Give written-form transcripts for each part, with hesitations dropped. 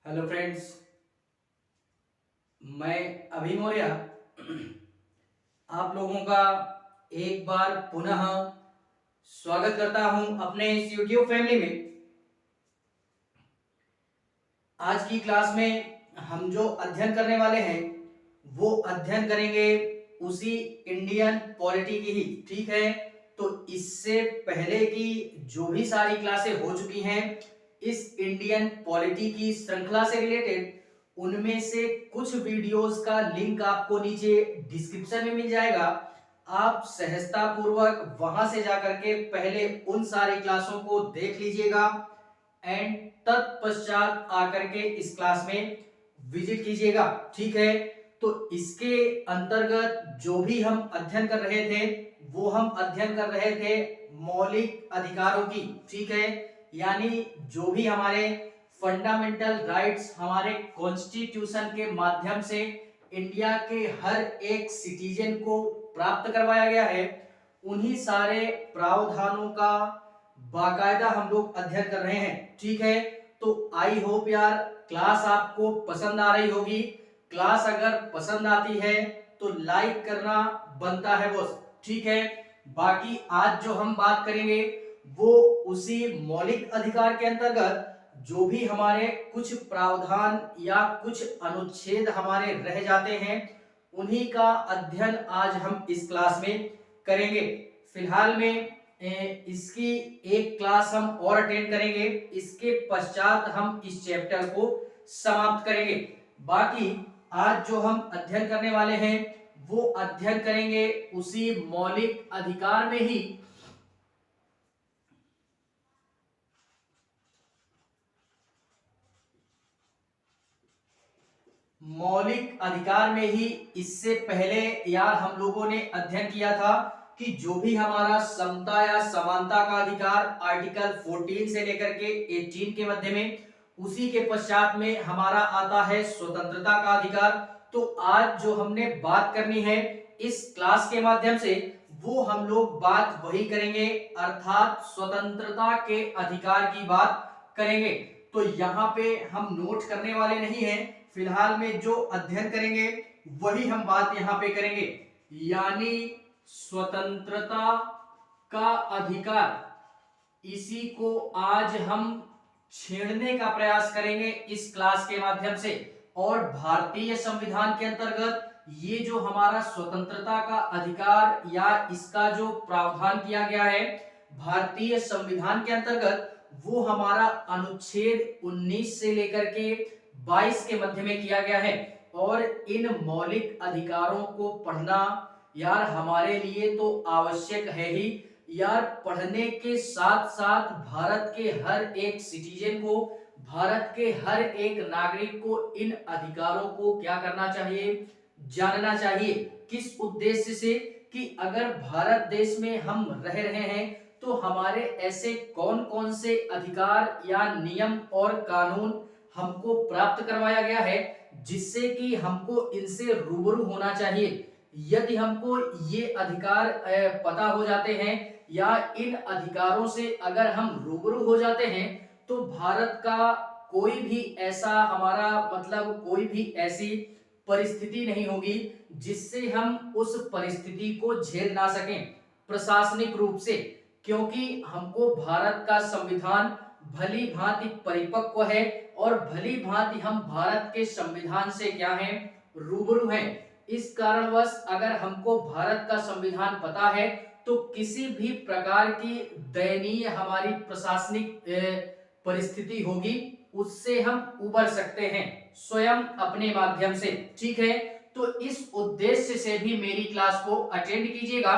Hello friends, मैं अभी मौर्य आप लोगों का एक बार पुनः स्वागत करता हूं अपने इस YouTube फैमिली में। आज की क्लास में हम जो अध्ययन करने वाले हैं वो अध्ययन करेंगे उसी इंडियन पॉलिटी की ही। ठीक है, तो इससे पहले की जो भी सारी क्लासें हो चुकी हैं इस इंडियन पॉलिटी की श्रृंखला से रिलेटेड, उनमें से कुछ वीडियोस का लिंक आपको नीचे डिस्क्रिप्शन में मिल जाएगा। आप सहजता पूर्वक वहां से जाकर के पहले उन सारी क्लासों को देख लीजिएगा एंड तत्पश्चात आकर के इस क्लास में विजिट कीजिएगा। ठीक है, तो इसके अंतर्गत जो भी हम अध्ययन कर रहे थे वो हम अध्ययन कर रहे थे मौलिक अधिकारों की। ठीक है, यानी जो भी हमारे फंडामेंटल राइट्स हमारे कॉन्स्टिट्यूशन के माध्यम से इंडिया के हर एक सिटीजन को प्राप्त करवाया गया है, उन्हीं सारे प्रावधानों का बाकायदा हम लोग अध्ययन कर रहे हैं। ठीक है, तो आई होप यार क्लास आपको पसंद आ रही होगी। क्लास अगर पसंद आती है तो लाइक करना बनता है बॉस। ठीक है, बाकी आज जो हम बात करेंगे वो उसी मौलिक अधिकार के अंतर्गत जो भी हमारे कुछ प्रावधान या कुछ अनुच्छेद हमारे रह जाते हैं उन्हीं का अध्ययन आज हम इस क्लास में करेंगे। फिलहाल में इसकी एक क्लास हम और अटेंड करेंगे, इसके पश्चात हम इस चैप्टर को समाप्त करेंगे। बाकी आज जो हम अध्ययन करने वाले हैं वो अध्ययन करेंगे उसी मौलिक अधिकार में ही इससे पहले यार हम लोगों ने अध्ययन किया था कि जो भी हमारा समता या समानता का अधिकार आर्टिकल 14 से लेकर के 18 के मध्य में, उसी के पश्चात में हमारा आता है स्वतंत्रता का अधिकार। तो आज जो हमने बात करनी है इस क्लास के माध्यम से वो हम लोग बात वही करेंगे, अर्थात स्वतंत्रता के अधिकार की बात करेंगे। तो यहाँ पे हम नोट करने वाले नहीं हैं, फिलहाल में जो अध्ययन करेंगे वही हम बात यहाँ पे करेंगे, यानी स्वतंत्रता का अधिकार। इसी को आज हम छेड़ने का प्रयास करेंगे इस क्लास के माध्यम से। और भारतीय संविधान के अंतर्गत ये जो हमारा स्वतंत्रता का अधिकार या इसका जो प्रावधान किया गया है भारतीय संविधान के अंतर्गत, वो हमारा अनुच्छेद 19 से लेकर के 22 के मध्य में किया गया है। और इन मौलिक अधिकारों को पढ़ना यार हमारे लिए तो आवश्यक है ही यार। पढ़ने के साथ साथ भारत के हर एक सिटीजन को, भारत के हर एक नागरिक को इन अधिकारों को क्या करना चाहिए, जानना चाहिए। किस उद्देश्य से कि अगर भारत देश में हम रह रहे हैं तो हमारे ऐसे कौन कौन से अधिकार या नियम और कानून हमको प्राप्त करवाया गया है जिससे कि हमको इनसे रूबरू होना चाहिए। यदि हमको ये अधिकार पता हो जाते हैं या इन अधिकारों से अगर हम रूबरू हो जाते हैं तो भारत का कोई भी ऐसा हमारा मतलब कोई भी ऐसी परिस्थिति नहीं होगी जिससे हम उस परिस्थिति को झेल ना सकें प्रशासनिक रूप से, क्योंकि हमको भारत का संविधान भली भांति परिपक्व है और भली भांति हम भारत के संविधान से क्या हैं, रूबरू हैं। इस कारणवश अगर हमको भारत का संविधान पता है तो किसी भी प्रकार की दयनीय हमारी प्रशासनिक परिस्थिति होगी उससे हम उबर सकते हैं स्वयं अपने माध्यम से। ठीक है, तो इस उद्देश्य से भी मेरी क्लास को अटेंड कीजिएगा।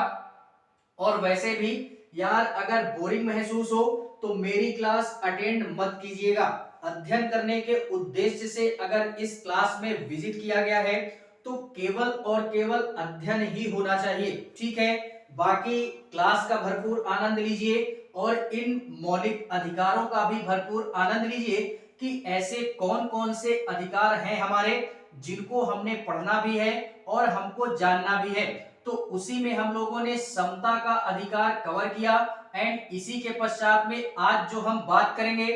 और वैसे भी यार अगर बोरिंग महसूस हो तो मेरी क्लास अटेंड मत कीजिएगा। अध्ययन करने के उद्देश्य से अगर इस क्लास में विजिट किया गया है तो केवल और केवल अध्ययन ही होना चाहिए। ठीक है, बाकी क्लास का भरपूर आनंद लीजिए और इन मौलिक अधिकारों का भी भरपूर आनंद लीजिए कि ऐसे कौन कौन से अधिकार हैं हमारे जिनको हमने पढ़ना भी है और हमको जानना भी है। तो उसी में हम लोगों ने समता का अधिकार कवर किया एंड इसी के पश्चात में आज जो हम बात करेंगे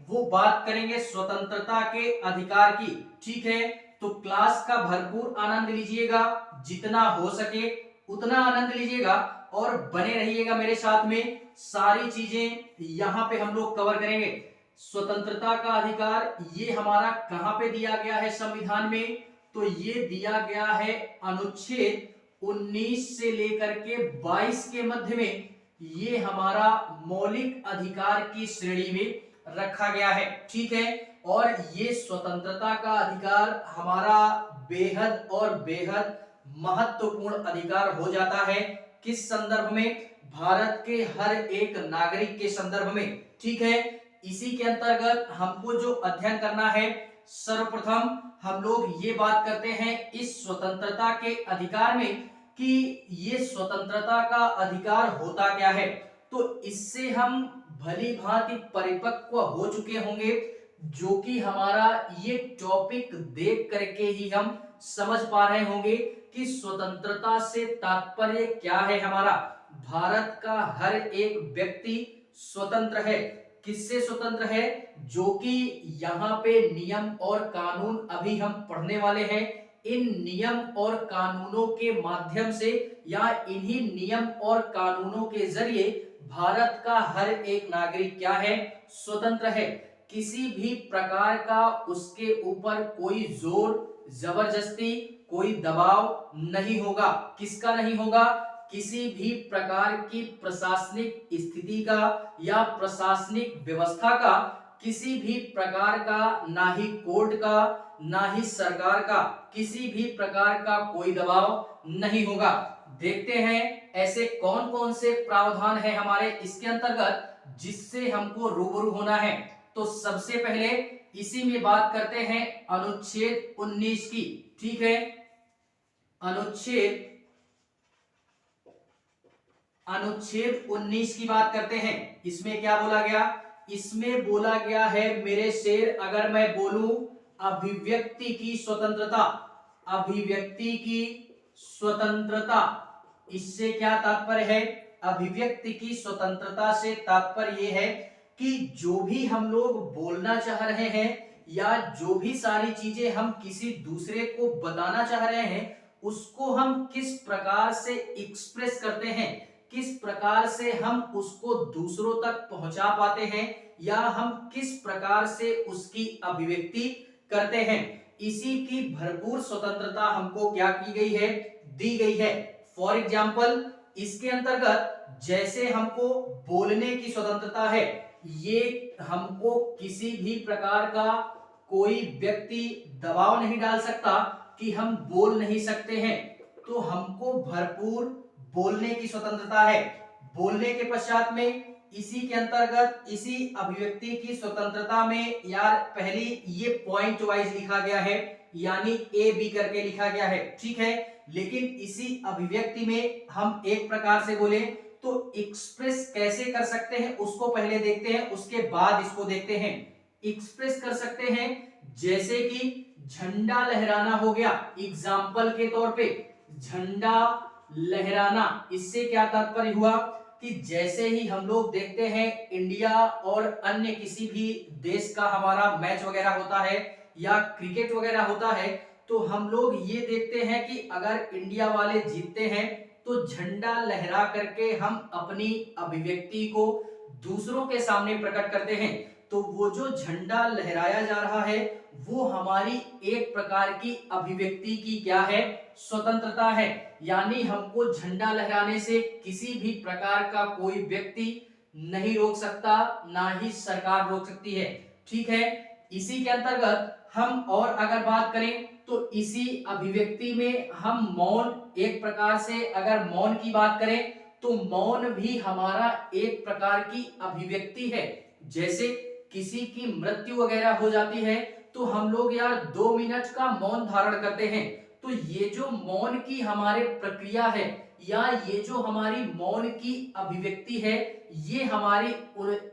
वो बात करेंगे स्वतंत्रता के अधिकार की। ठीक है, तो क्लास का भरपूर आनंद लीजिएगा, जितना हो सके उतना आनंद लीजिएगा और बने रहिएगा मेरे साथ में। सारी चीजें यहाँ पे हम लोग कवर करेंगे। स्वतंत्रता का अधिकार ये हमारा कहाँ पे दिया गया है संविधान में, तो ये दिया गया है अनुच्छेद 19 से लेकर के 22 के मध्य में। ये हमारा मौलिक अधिकार की श्रेणी में रखा गया है। ठीक है, और ये स्वतंत्रता का अधिकार हमारा बेहद और बेहद महत्वपूर्ण अधिकार हो जाता है। किस संदर्भ में? भारत के हर एक नागरिक के संदर्भ में। ठीक है, इसी के अंतर्गत हमको जो अध्ययन करना है, सर्वप्रथम हम लोग ये बात करते हैं इस स्वतंत्रता के अधिकार में कि ये स्वतंत्रता का अधिकार होता क्या है। तो इससे हम भली भांति परिपक्व हो चुके होंगे, जो कि हमारा ये टॉपिक देख करके ही हम समझ पा रहे होंगे कि स्वतंत्रता से तात्पर्य क्या है। हमारा भारत का हर एक व्यक्ति स्वतंत्र है। किससे स्वतंत्र है? जो कि यहाँ पे नियम और कानून अभी हम पढ़ने वाले हैं। इन नियम और कानूनों के माध्यम से या इन्हीं नियम और कानूनों के जरिए भारत का हर एक नागरिक क्या है? स्वतंत्र है। किसी भी प्रकार का उसके ऊपर कोई जोर जबरदस्ती, कोई दबाव नहीं होगा। किसका नहीं होगा? किसी भी प्रकार की प्रशासनिक स्थिति का या प्रशासनिक व्यवस्था का, किसी भी प्रकार का, ना ही कोर्ट का ना ही सरकार का, किसी भी प्रकार का कोई दबाव नहीं होगा। देखते हैं ऐसे कौन कौन से प्रावधान है हमारे इसके अंतर्गत जिससे हमको रूबरू होना है। तो सबसे पहले इसी में बात करते हैं अनुच्छेद 19 की। ठीक है, अनुच्छेद 19 की बात करते हैं। इसमें क्या बोला गया? इसमें बोला गया है मेरे शेर, अगर मैं बोलूं अभिव्यक्ति की स्वतंत्रता, अभिव्यक्ति की स्वतंत्रता, इससे क्या तात्पर्य है? अभिव्यक्ति की स्वतंत्रता से तात्पर्य यह है कि जो भी हम लोग बोलना चाह रहे हैं या जो भी सारी चीजें हम किसी दूसरे को बताना चाह रहे हैं, उसको हम किस प्रकार से एक्सप्रेस करते हैं, किस प्रकार से हम उसको दूसरों तक पहुंचा पाते हैं, या हम किस प्रकार से उसकी अभिव्यक्ति करते हैं, इसी की भरपूर स्वतंत्रता हमको क्या की गई है? दी गई है। फॉर एग्जाम्पल, इसके अंतर्गत जैसे हमको बोलने की स्वतंत्रता है, ये हमको किसी भी प्रकार का कोई व्यक्ति दबाव नहीं डाल सकता कि हम बोल नहीं सकते हैं, तो हमको भरपूर बोलने की स्वतंत्रता है। बोलने के पश्चात में इसी के अंतर्गत इसी अभिव्यक्ति की स्वतंत्रता में यार पहली ये पॉइंट वाइज लिखा गया है, यानी ए बी करके लिखा गया है। ठीक है, लेकिन इसी अभिव्यक्ति में हम एक प्रकार से बोले तो एक्सप्रेस कैसे कर सकते हैं उसको पहले देखते हैं, उसके बाद इसको देखते हैं। एक्सप्रेस कर सकते हैं जैसे कि झंडा लहराना हो गया, एग्जाम्पल के तौर पे झंडा लहराना। इससे क्या तात्पर्य हुआ कि जैसे ही हम लोग देखते हैं इंडिया और अन्य किसी भी देश का हमारा मैच वगैरह होता है या क्रिकेट वगैरह होता है, तो हम लोग ये देखते हैं कि अगर इंडिया वाले जीतते हैं तो झंडा लहरा करके हम अपनी अभिव्यक्ति को दूसरों के सामने प्रकट करते हैं। तो वो जो झंडा लहराया जा रहा है वो हमारी एक प्रकार की अभिव्यक्ति की क्या है? स्वतंत्रता है। यानी हमको झंडा लहराने से किसी भी प्रकार का कोई व्यक्ति नहीं रोक सकता, ना ही सरकार रोक सकती है। ठीक है, इसी के अंतर्गत हम और अगर बात करें तो इसी अभिव्यक्ति में हम मौन, एक प्रकार से अगर मौन की बात करें तो मौन भी हमारा एक प्रकार की अभिव्यक्ति है। जैसे किसी की मृत्यु वगैरह हो जाती है तो हम लोग यार 2 मिनट का मौन धारण करते हैं। तो ये जो मौन की हमारे प्रक्रिया है या ये जो हमारी मौन की अभिव्यक्ति है, ये हमारी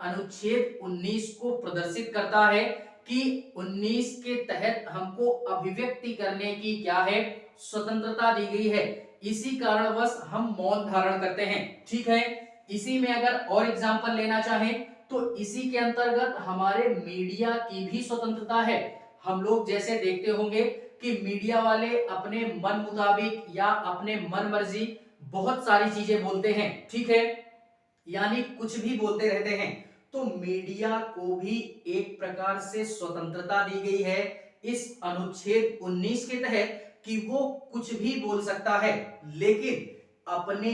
अनुच्छेद 19 को प्रदर्शित करता है कि 19 के तहत हमको अभिव्यक्ति करने की क्या है? स्वतंत्रता दी गई है। इसी कारणवश हम मौन धारण करते हैं। ठीक है, इसी में अगर और एग्जांपल लेना चाहें तो इसी के अंतर्गत हमारे मीडिया की भी स्वतंत्रता है। हम लोग जैसे देखते होंगे कि मीडिया वाले अपने मन मुताबिक या अपने मन मर्जी बहुत सारी चीजें बोलते हैं, ठीक है, यानी कुछ भी बोलते रहते हैं। तो मीडिया को भी एक प्रकार से स्वतंत्रता दी गई है इस अनुच्छेद 19 के तहत कि वो कुछ भी बोल सकता है, लेकिन अपने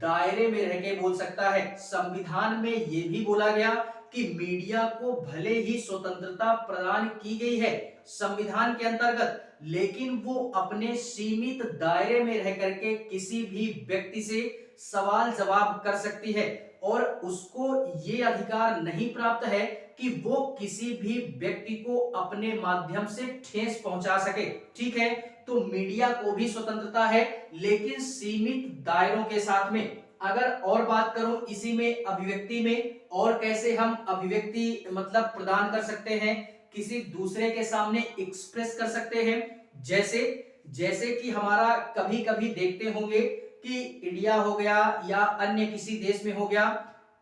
दायरे में रह के बोल सकता है। संविधान में यह भी बोला गया कि मीडिया को भले ही स्वतंत्रता प्रदान की गई है संविधान के अंतर्गत, लेकिन वो अपने सीमित दायरे में रह करके किसी भी व्यक्ति से सवाल जवाब कर सकती है और उसको ये अधिकार नहीं प्राप्त है कि वो किसी भी व्यक्ति को अपने माध्यम से ठेस पहुंचा सके, ठीक है। तो मीडिया को भी स्वतंत्रता है, लेकिन सीमित दायरों के साथ में। अगर और बात करूं इसी में अभिव्यक्ति में, और कैसे हम अभिव्यक्ति मतलब प्रदान कर सकते हैं, किसी दूसरे के सामने एक्सप्रेस कर सकते हैं। जैसे जैसे कि हमारा कभी कभी देखते होंगे कि इंडिया हो गया या अन्य किसी देश में हो गया,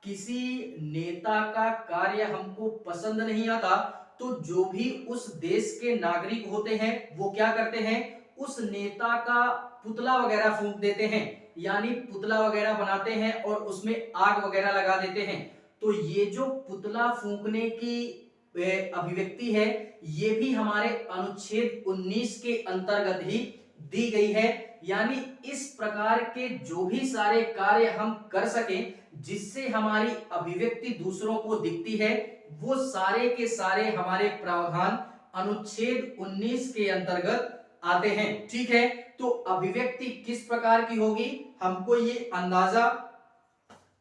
किसी नेता का कार्य हमको पसंद नहीं आता, तो जो भी उस देश के नागरिक होते हैं वो क्या करते हैं, उस नेता का पुतला वगैरह फूंक देते हैं, यानी पुतला वगैरह बनाते हैं और उसमें आग वगैरह लगा देते हैं। तो ये जो पुतला फूंकने की अभिव्यक्ति है, ये भी हमारे अनुच्छेद 19 के अंतर्गत ही दी गई है। यानी इस प्रकार के जो भी सारे कार्य हम कर सकें जिससे हमारी अभिव्यक्ति दूसरों को दिखती है, वो सारे के सारे हमारे प्रावधान अनुच्छेद 19 के अंतर्गत आते हैं, ठीक है। तो अभिव्यक्ति किस प्रकार की होगी हमको ये अंदाजा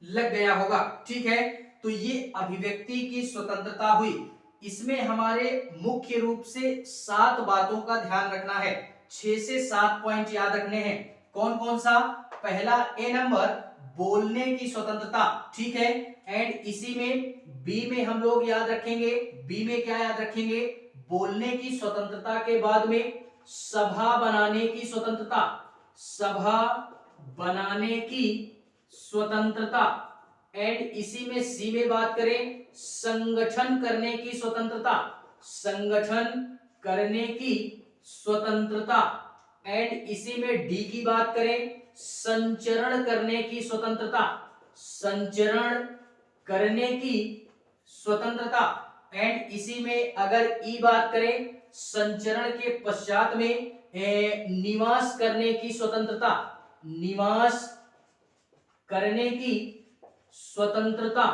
लग गया होगा, ठीक है। तो ये अभिव्यक्ति की स्वतंत्रता हुई। इसमें हमारे मुख्य रूप से 7 बातों का ध्यान रखना है, 6 से 7 पॉइंट याद रखने हैं। कौन कौन सा? पहला ए नंबर, बोलने की स्वतंत्रता, ठीक है। एंड इसी में बी में हम लोग याद रखेंगे, बी में क्या याद रखेंगे, बोलने की स्वतंत्रता के बाद में सभा बनाने की स्वतंत्रता, सभा बनाने की स्वतंत्रता। एंड इसी में सी में बात करें, संगठन करने की स्वतंत्रता, संगठन करने की स्वतंत्रता। एंड इसी में डी की बात करें, संचरण करने की स्वतंत्रता, संचरण करने की स्वतंत्रता। एंड इसी में अगर ई बात करें, संचरण के पश्चात में निवास करने की स्वतंत्रता, निवास करने की स्वतंत्रता।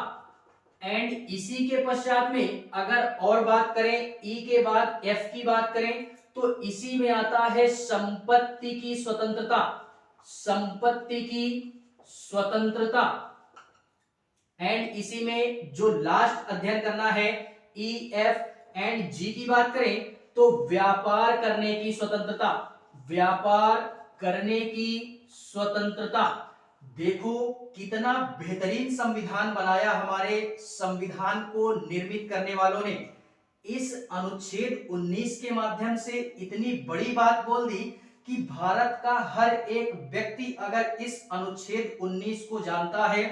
एंड इसी के पश्चात में अगर और बात करें, ई के बाद एफ की बात करें, तो इसी में आता है संपत्ति की स्वतंत्रता, संपत्ति की स्वतंत्रता। एंड इसी में जो लास्ट अध्ययन करना है, ई एफ एंड जी की बात करें तो व्यापार करने की स्वतंत्रता, व्यापार करने की स्वतंत्रता। देखो कितना बेहतरीन संविधान बनाया हमारे संविधान को निर्मित करने वालों ने। इस अनुच्छेद 19 के माध्यम से इतनी बड़ी बात बोल दी कि भारत का हर एक व्यक्ति अगर इस अनुच्छेद 19 को जानता है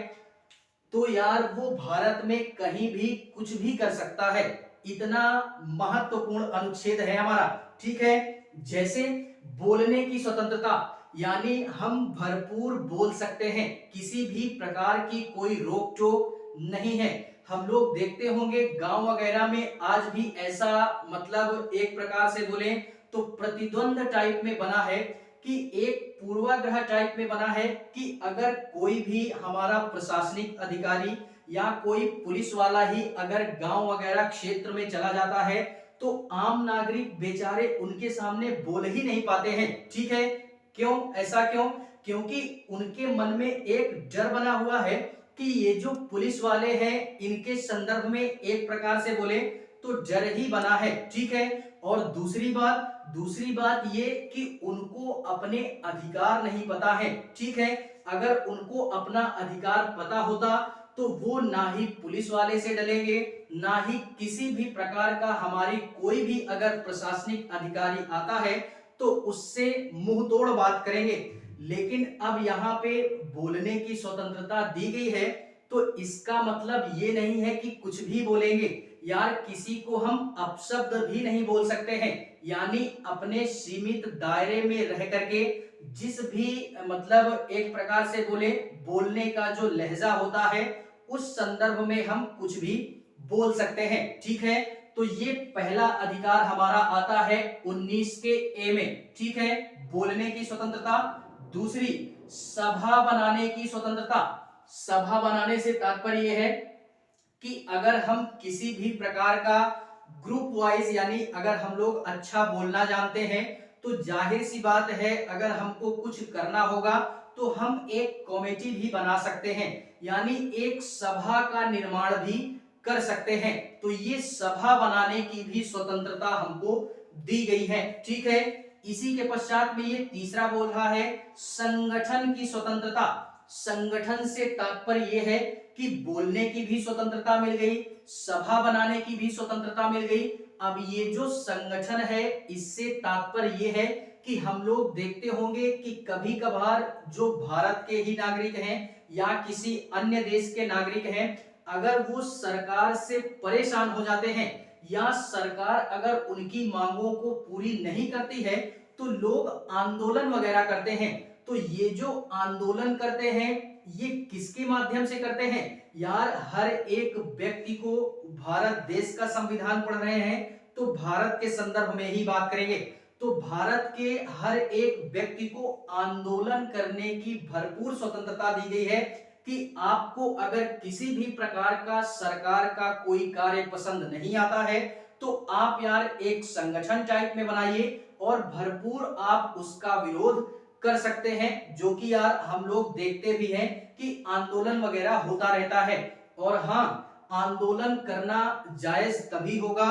तो यार वो भारत में कहीं भी कुछ भी कर सकता है। इतना महत्वपूर्ण अनुच्छेद है हमारा, ठीक है। जैसे बोलने की स्वतंत्रता, यानी हम भरपूर बोल सकते हैं, किसी भी प्रकार की कोई रोक टोक नहीं है। हम लोग देखते होंगे गांव वगैरह में आज भी ऐसा मतलब एक प्रकार से बोले तो प्रतिद्वंद टाइप में बना है कि एक पूर्वाग्रह टाइप में बना है कि अगर कोई भी हमारा प्रशासनिक अधिकारी या कोई पुलिस वाला ही अगर गांव वगैरह क्षेत्र में चला जाता है तो आम नागरिक बेचारे उनके सामने बोल ही नहीं पाते हैं, ठीक है। क्यों? ऐसा क्यों? क्योंकि उनके मन में एक डर बना हुआ है कि ये जो पुलिस वाले हैं इनके संदर्भ में एक प्रकार से बोले तो डर ही बना है, ठीक है। और दूसरी बात ये कि उनको अपने अधिकार नहीं पता है, ठीक है। अगर उनको अपना अधिकार पता होता तो वो ना ही पुलिस वाले से डरेंगे, ना ही किसी भी प्रकार का हमारी कोई भी अगर प्रशासनिक अधिकारी आता है तो उससे मुंह तोड़ बात करेंगे। लेकिन अब यहाँ पे बोलने की स्वतंत्रता दी गई है तो इसका मतलब ये नहीं है कि कुछ भी बोलेंगे यार, किसी को हम अपशब्द भी नहीं बोल सकते हैं। यानी अपने सीमित दायरे में रह करके जिस भी मतलब एक प्रकार से बोलने का जो लहजा होता है उस संदर्भ में हम कुछ भी बोल सकते हैं। ठीक है, तो ये पहला अधिकार हमारा आता है 19 के ए में। ठीक है, बोलने की स्वतंत्रता। दूसरी, सभा बनाने की स्वतंत्रता। सभा बनाने से तात्पर्य यह है कि अगर हम किसी भी प्रकार का ग्रुप वाइज, यानी अगर हम लोग अच्छा बोलना जानते हैं तो जाहिर सी बात है अगर हमको कुछ करना होगा तो हम एक कमेटी भी बना सकते हैं, यानी एक सभा का निर्माण भी कर सकते हैं। तो ये सभा बनाने की भी स्वतंत्रता हमको दी गई है। ठीक है, इसी के पश्चात में ये तीसरा बोल रहा है संगठन की स्वतंत्रता। संगठन से तात्पर्य यह है कि बोलने की भी स्वतंत्रता मिल गई, सभा बनाने की भी स्वतंत्रता मिल गई। अब ये जो संगठन है इससे तात्पर्य यह है कि हम लोग देखते होंगे कि कभी कभार जो भारत के ही नागरिक हैं या किसी अन्य देश के नागरिक हैं, अगर वो सरकार से परेशान हो जाते हैं या सरकार अगर उनकी मांगों को पूरी नहीं करती है तो लोग आंदोलन वगैरह करते हैं। तो ये जो आंदोलन करते हैं ये किसके माध्यम से करते हैं यार? हर एक व्यक्ति को, भारत देश का संविधान पढ़ रहे हैं तो भारत के संदर्भ में ही बात करेंगे, तो भारत के हर एक व्यक्ति को आंदोलन करने की भरपूर स्वतंत्रता दी गई है कि आपको अगर किसी भी प्रकार का सरकार का कोई कार्य पसंद नहीं आता है तो आप यार एक संगठन टाइप में बनाइए और भरपूर आप उसका विरोध कर सकते हैं, जो कि यार हम लोग देखते भी हैं कि आंदोलन वगैरह होता रहता है। और हाँ, आंदोलन करना जायज तभी होगा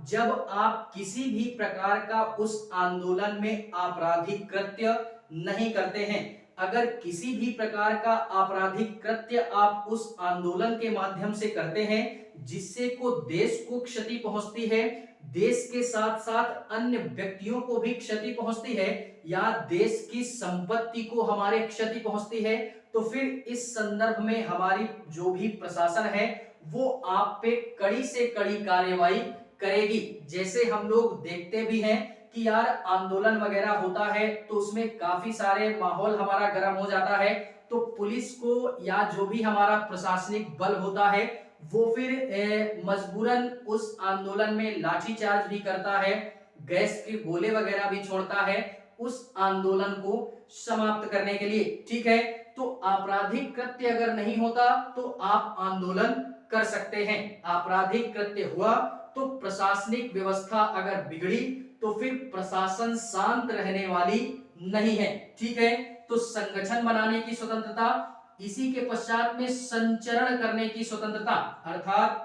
जब आप किसी भी प्रकार का उस आंदोलन में आपराधिक कृत्य नहीं करते हैं। अगर किसी भी प्रकार का आपराधिक कृत्य आप उस आंदोलन के माध्यम से करते हैं जिससे को देश को क्षति पहुंचती है, देश के साथ साथ अन्य व्यक्तियों को भी क्षति पहुंचती है या देश की संपत्ति को हमारे क्षति पहुंचती है, तो फिर इस संदर्भ में हमारी जो भी प्रशासन है वो आप पे कड़ी से कड़ी कार्रवाई करेगी। जैसे हम लोग देखते भी हैं कि यार आंदोलन वगैरह होता है तो उसमें काफी सारे माहौल हमारा गर्म हो जाता है, तो पुलिस को या जो भी हमारा प्रशासनिक बल होता है वो फिर मजबूरन उस आंदोलन में लाठीचार्ज भी करता है, गैस के गोले वगैरह भी छोड़ता है उस आंदोलन को समाप्त करने के लिए। ठीक है, तो आपराधिक कृत्य अगर नहीं होता तो आप आंदोलन कर सकते हैं, आपराधिक कृत्य हुआ तो प्रशासनिक व्यवस्था अगर बिगड़ी तो फिर प्रशासन शांत रहने वाली नहीं है। ठीक है, तो संगठन बनाने की स्वतंत्रता, इसी के पश्चात में संचरण करने की स्वतंत्रता, अर्थात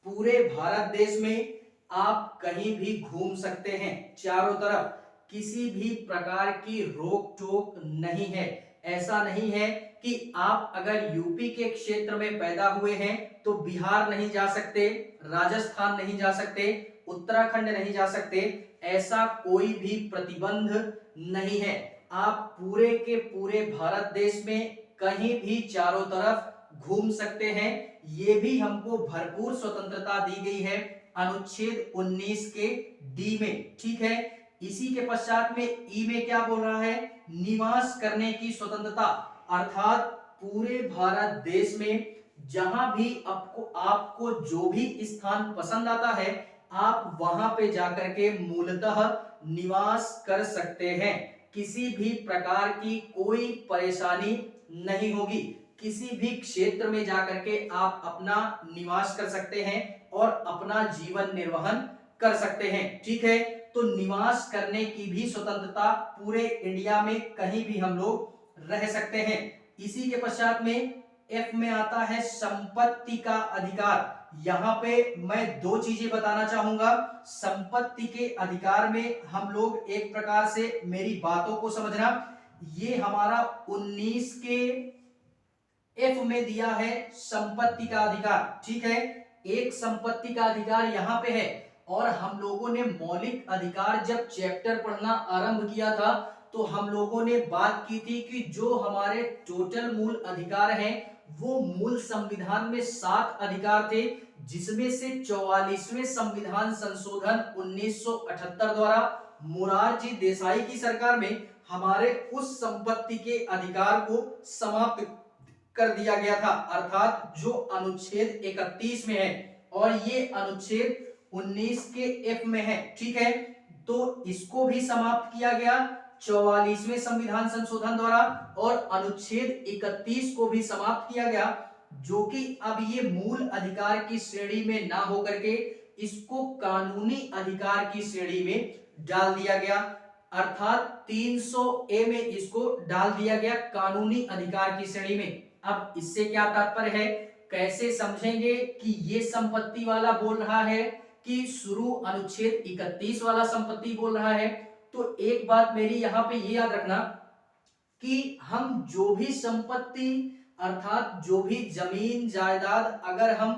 पूरे भारत देश में आप कहीं भी घूम सकते हैं, चारों तरफ किसी भी प्रकार की रोक टोक नहीं है। ऐसा नहीं है कि आप अगर यूपी के क्षेत्र में पैदा हुए हैं तो बिहार नहीं जा सकते, राजस्थान नहीं जा सकते, उत्तराखंड नहीं जा सकते, ऐसा कोई भी प्रतिबंध नहीं है। आप पूरे के पूरे भारत देश में कहीं भी चारों तरफ घूम सकते हैं, ये भी हमको भरपूर स्वतंत्रता दी गई है अनुच्छेद 19 के डी में। ठीक है, इसी के पश्चात में ई में क्या बोल रहा है? निवास करने की स्वतंत्रता, अर्थात पूरे भारत देश में जहां भी आपको जो भी स्थान पसंद आता है आप वहां पे जाकर के मूलतः निवास कर सकते हैं, किसी भी प्रकार की कोई परेशानी नहीं होगी। किसी भी क्षेत्र में जाकर के आप अपना निवास कर सकते हैं और अपना जीवन निर्वहन कर सकते हैं। ठीक है, तो निवास करने की भी स्वतंत्रता, पूरे इंडिया में कहीं भी हम लोग रह सकते हैं। इसी के पश्चात में एफ में आता है संपत्ति का अधिकार। यहाँ पे मैं दो चीजें बताना चाहूंगा। संपत्ति के अधिकार में हम लोग एक प्रकार से मेरी बातों को समझना, ये हमारा 19 के एफ में दिया है संपत्ति का अधिकार। ठीक है, एक संपत्ति का अधिकार यहाँ पे है और हम लोगों ने मौलिक अधिकार जब चैप्टर पढ़ना आरंभ किया था तो हम लोगों ने बात की थी कि जो हमारे टोटल मूल अधिकार हैं वो मूल संविधान में 7 अधिकार थे, जिसमें से 44वें संविधान संशोधन 1978 द्वारा मोरारजी देसाई की सरकार में हमारे उस संपत्ति के अधिकार को समाप्त कर दिया गया था, अर्थात जो अनुच्छेद 31 में है और ये अनुच्छेद 19 के एफ में है। ठीक है, तो इसको भी समाप्त किया गया 44वें संविधान संशोधन द्वारा और अनुच्छेद 31 को भी समाप्त किया गया, जो कि अब ये मूल अधिकार की श्रेणी में ना होकर के इसको कानूनी अधिकार की श्रेणी में डाल दिया गया, अर्थात 300A में इसको डाल दिया गया कानूनी अधिकार की श्रेणी में। अब इससे क्या तात्पर्य है, कैसे समझेंगे कि ये संपत्ति वाला बोल रहा है कि शुरू अनुच्छेद 31 वाला संपत्ति बोल रहा है। तो एक बात मेरी यहाँ पे ये याद रखना कि हम जो भी संपत्ति अर्थात जो भी जमीन जायदाद अगर हम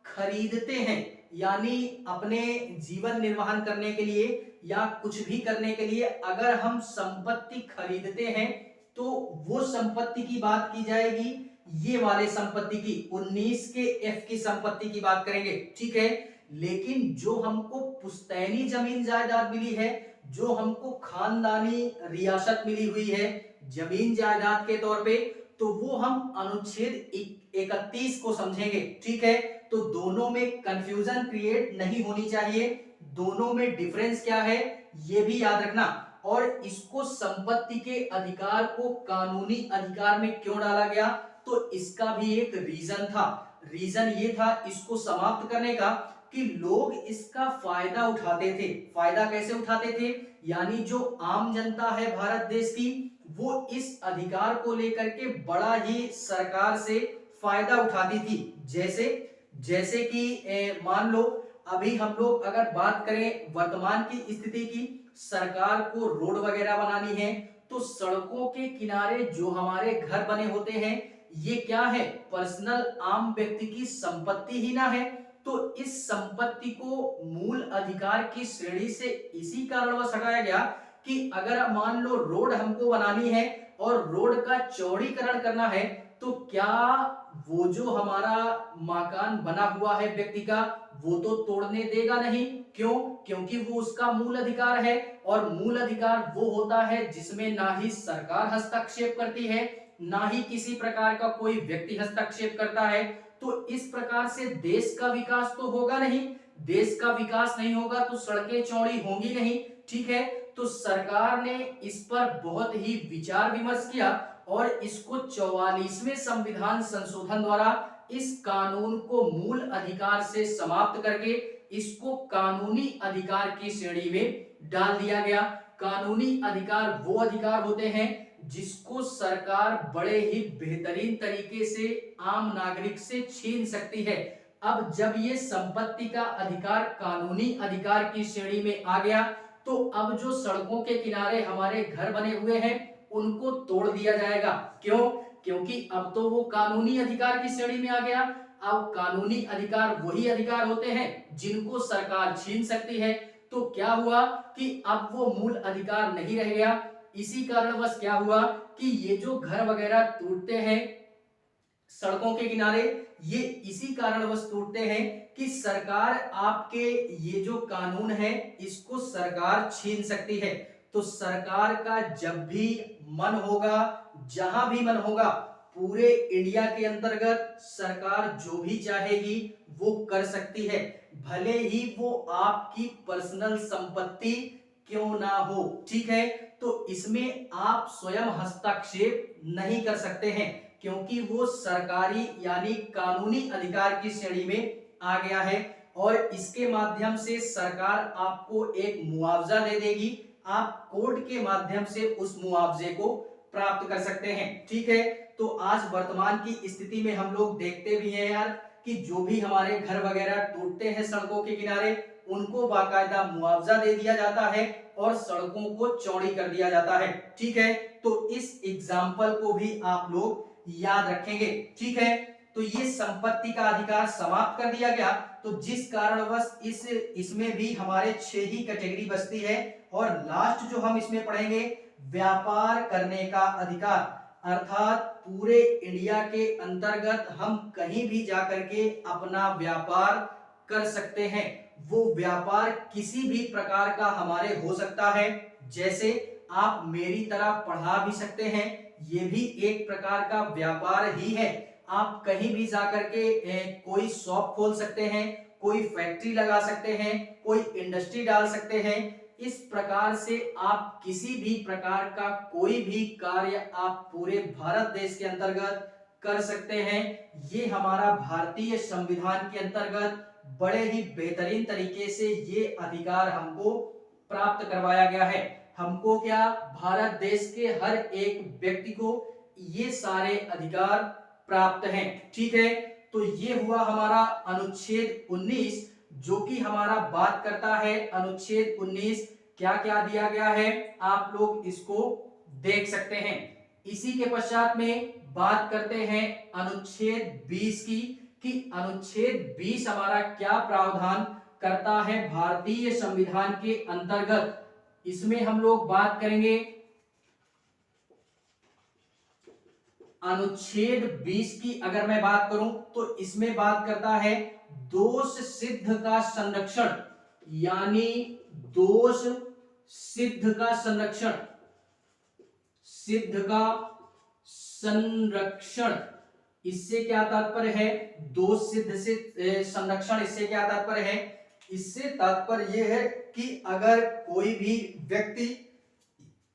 खरीदते हैं, यानी अपने जीवन निर्वाहन करने के लिए या कुछ भी करने के लिए अगर हम संपत्ति खरीदते हैं, तो वो संपत्ति की बात की जाएगी, ये वाले संपत्ति की 19 के एफ की संपत्ति की बात करेंगे। ठीक है, लेकिन जो हमको पुश्तैनी जमीन जायदाद मिली है, जो हमको खानदानी रियासत मिली हुई है जमीन जायदाद के तौर पे, तो वो हम अनुच्छेद 31 को समझेंगे। ठीक है, तो दोनों में कंफ्यूजन क्रिएट नहीं होनी चाहिए, दोनों में डिफरेंस क्या है ये भी याद रखना। और इसको संपत्ति के अधिकार को कानूनी अधिकार में क्यों डाला गया, तो इसका भी एक रीजन था। रीजन ये था इसको समाप्त करने का कि लोग इसका फायदा उठाते थे। फायदा कैसे उठाते थे, यानी जो आम जनता है भारत देश की, वो इस अधिकार को लेकर के बड़ा ही सरकार से फायदा उठाती थी। जैसे कि मान लो अभी हम लोग अगर बात करें वर्तमान की स्थिति की, सरकार को रोड वगैरह बनानी है, तो सड़कों के किनारे जो हमारे घर बने होते हैं, ये क्या है, पर्सनल आम व्यक्ति की संपत्ति ही ना है। तो इस संपत्ति को मूल अधिकार की श्रेणी से इसी कारणवश हटाया गया कि अगर मान लो रोड हमको बनानी है और रोड का चौड़ीकरण करना है, तो क्या वो जो हमारा मकान बना हुआ है व्यक्ति का, वो तो तोड़ने देगा नहीं। क्यों, क्योंकि वो उसका मूल अधिकार है, और मूल अधिकार वो होता है जिसमें ना ही सरकार हस्तक्षेप करती है, ना ही किसी प्रकार का कोई व्यक्ति हस्तक्षेप करता है। तो इस प्रकार से देश का विकास तो होगा नहीं, देश का विकास नहीं होगा तो सड़कें चौड़ी होंगी नहीं। ठीक है, तो सरकार ने इस पर बहुत ही विचार विमर्श किया और इसको 44वें संविधान संशोधन द्वारा इस कानून को मूल अधिकार से समाप्त करके इसको कानूनी अधिकार की श्रेणी में डाल दिया गया। कानूनी अधिकार वो अधिकार होते हैं जिसको सरकार बड़े ही बेहतरीन तरीके से आम नागरिक से छीन सकती है। अब जब ये संपत्ति का अधिकार कानूनी अधिकार की श्रेणी में आ गया, तो अब जो सड़कों के किनारे हमारे घर बने हुए हैं उनको तोड़ दिया जाएगा। क्यों, क्योंकि अब तो वो कानूनी अधिकार की श्रेणी में आ गया। अब कानूनी अधिकार वही अधिकार होते हैं जिनको सरकार छीन सकती है। तो क्या हुआ कि अब वो मूल अधिकार नहीं रह गया। इसी कारणवश क्या हुआ कि ये जो घर वगैरह टूटते हैं सड़कों के किनारे, ये इसी कारणवश टूटते हैं कि सरकार आपके ये जो कानून है इसको सरकार छीन सकती है। तो सरकार का जब भी मन होगा, जहां भी मन होगा, पूरे इंडिया के अंतर्गत सरकार जो भी चाहेगी वो कर सकती है, भले ही वो आपकी पर्सनल संपत्ति क्यों ना हो। ठीक है, तो इसमें आप स्वयं हस्तक्षेप नहीं कर सकते हैं क्योंकि वो सरकारी यानी कानूनी अधिकार की श्रेणी में आ गया है। और इसके माध्यम से सरकार आपको एक मुआवजा दे देगी, आप कोर्ट के माध्यम से उस मुआवजे को प्राप्त कर सकते हैं। ठीक है, तो आज वर्तमान की स्थिति में हम लोग देखते भी हैं यार कि जो भी हमारे घर वगैरह टूटते हैं सड़कों के किनारे, उनको बाकायदा मुआवजा दे दिया जाता है और सड़कों को चौड़ी कर दिया जाता है। ठीक है, तो इस एग्जाम्पल को भी आप लोग याद रखेंगे। ठीक है, तो ये संपत्ति का अधिकार समाप्त कर दिया गया। तो जिस कारणवश इसमें भी हमारे 6 ही कैटेगरी बचती है। और लास्ट जो हम इसमें पढ़ेंगे, व्यापार करने का अधिकार, अर्थात पूरे इंडिया के अंतर्गत हम कहीं भी जाकर के अपना व्यापार कर सकते हैं। वो व्यापार किसी भी प्रकार का हमारे हो सकता है, जैसे आप मेरी तरह पढ़ा भी सकते हैं, ये भी एक प्रकार का व्यापार ही है। आप कहीं भी जाकर के कोई शॉप खोल सकते हैं, कोई फैक्ट्री लगा सकते हैं, कोई इंडस्ट्री डाल सकते हैं। इस प्रकार से आप किसी भी प्रकार का कोई भी कार्य आप पूरे भारत देश के अंतर्गत कर सकते हैं। ये हमारा भारतीय संविधान के अंतर्गत बड़े ही बेहतरीन तरीके से ये अधिकार हमको प्राप्त करवाया गया है। हमको क्या, भारत देश के हर एक व्यक्ति को ये सारे अधिकार प्राप्त हैं। ठीक है, तो ये हुआ हमारा अनुच्छेद 19, जो कि हमारा बात करता है अनुच्छेद 19 क्या क्या दिया गया है, आप लोग इसको देख सकते हैं। इसी के पश्चात में बात करते हैं अनुच्छेद 20 की, कि अनुच्छेद 20 हमारा क्या प्रावधान करता है भारतीय संविधान के अंतर्गत। इसमें हम लोग बात करेंगे अनुच्छेद 20 की। अगर मैं बात करूं तो इसमें बात करता है दोष सिद्ध का संरक्षण, यानी दोष सिद्ध का संरक्षण, सिद्ध का संरक्षण। इससे क्या तात्पर्य है, दोष सिद्ध से संरक्षण, इससे क्या तात्पर्य है, इससे तात्पर्य यह है कि अगर कोई भी व्यक्ति,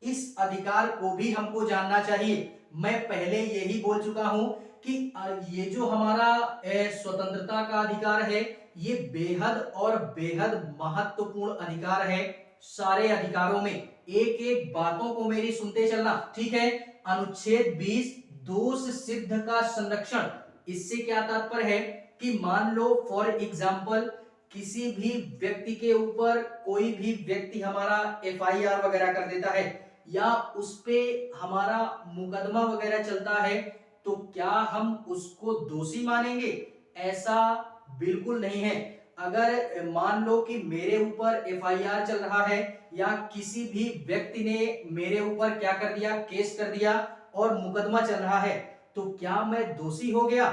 इस अधिकार को भी हमको जानना चाहिए। मैं पहले यही बोल चुका हूं कि ये जो हमारा स्वतंत्रता का अधिकार है, ये बेहद और बेहद महत्वपूर्ण अधिकार है। सारे अधिकारों में एक एक बातों को मेरी सुनते चलना, ठीक है। अनुच्छेद 20 दोष सिद्ध का संरक्षण, इससे क्या तात्पर्य है कि मान लो फॉर एग्जाम्पल किसी भी व्यक्ति के ऊपर कोई भी व्यक्ति हमारा FIR वगैरह कर देता है, या उस पे हमारा मुकदमा वगैरह चलता है, तो क्या हम उसको दोषी मानेंगे? ऐसा बिल्कुल नहीं है। अगर मान लो कि मेरे ऊपर FIR चल रहा है, या किसी भी व्यक्ति ने मेरे ऊपर क्या कर दिया, केस कर दिया और मुकदमा चल रहा है, तो क्या मैं दोषी हो गया,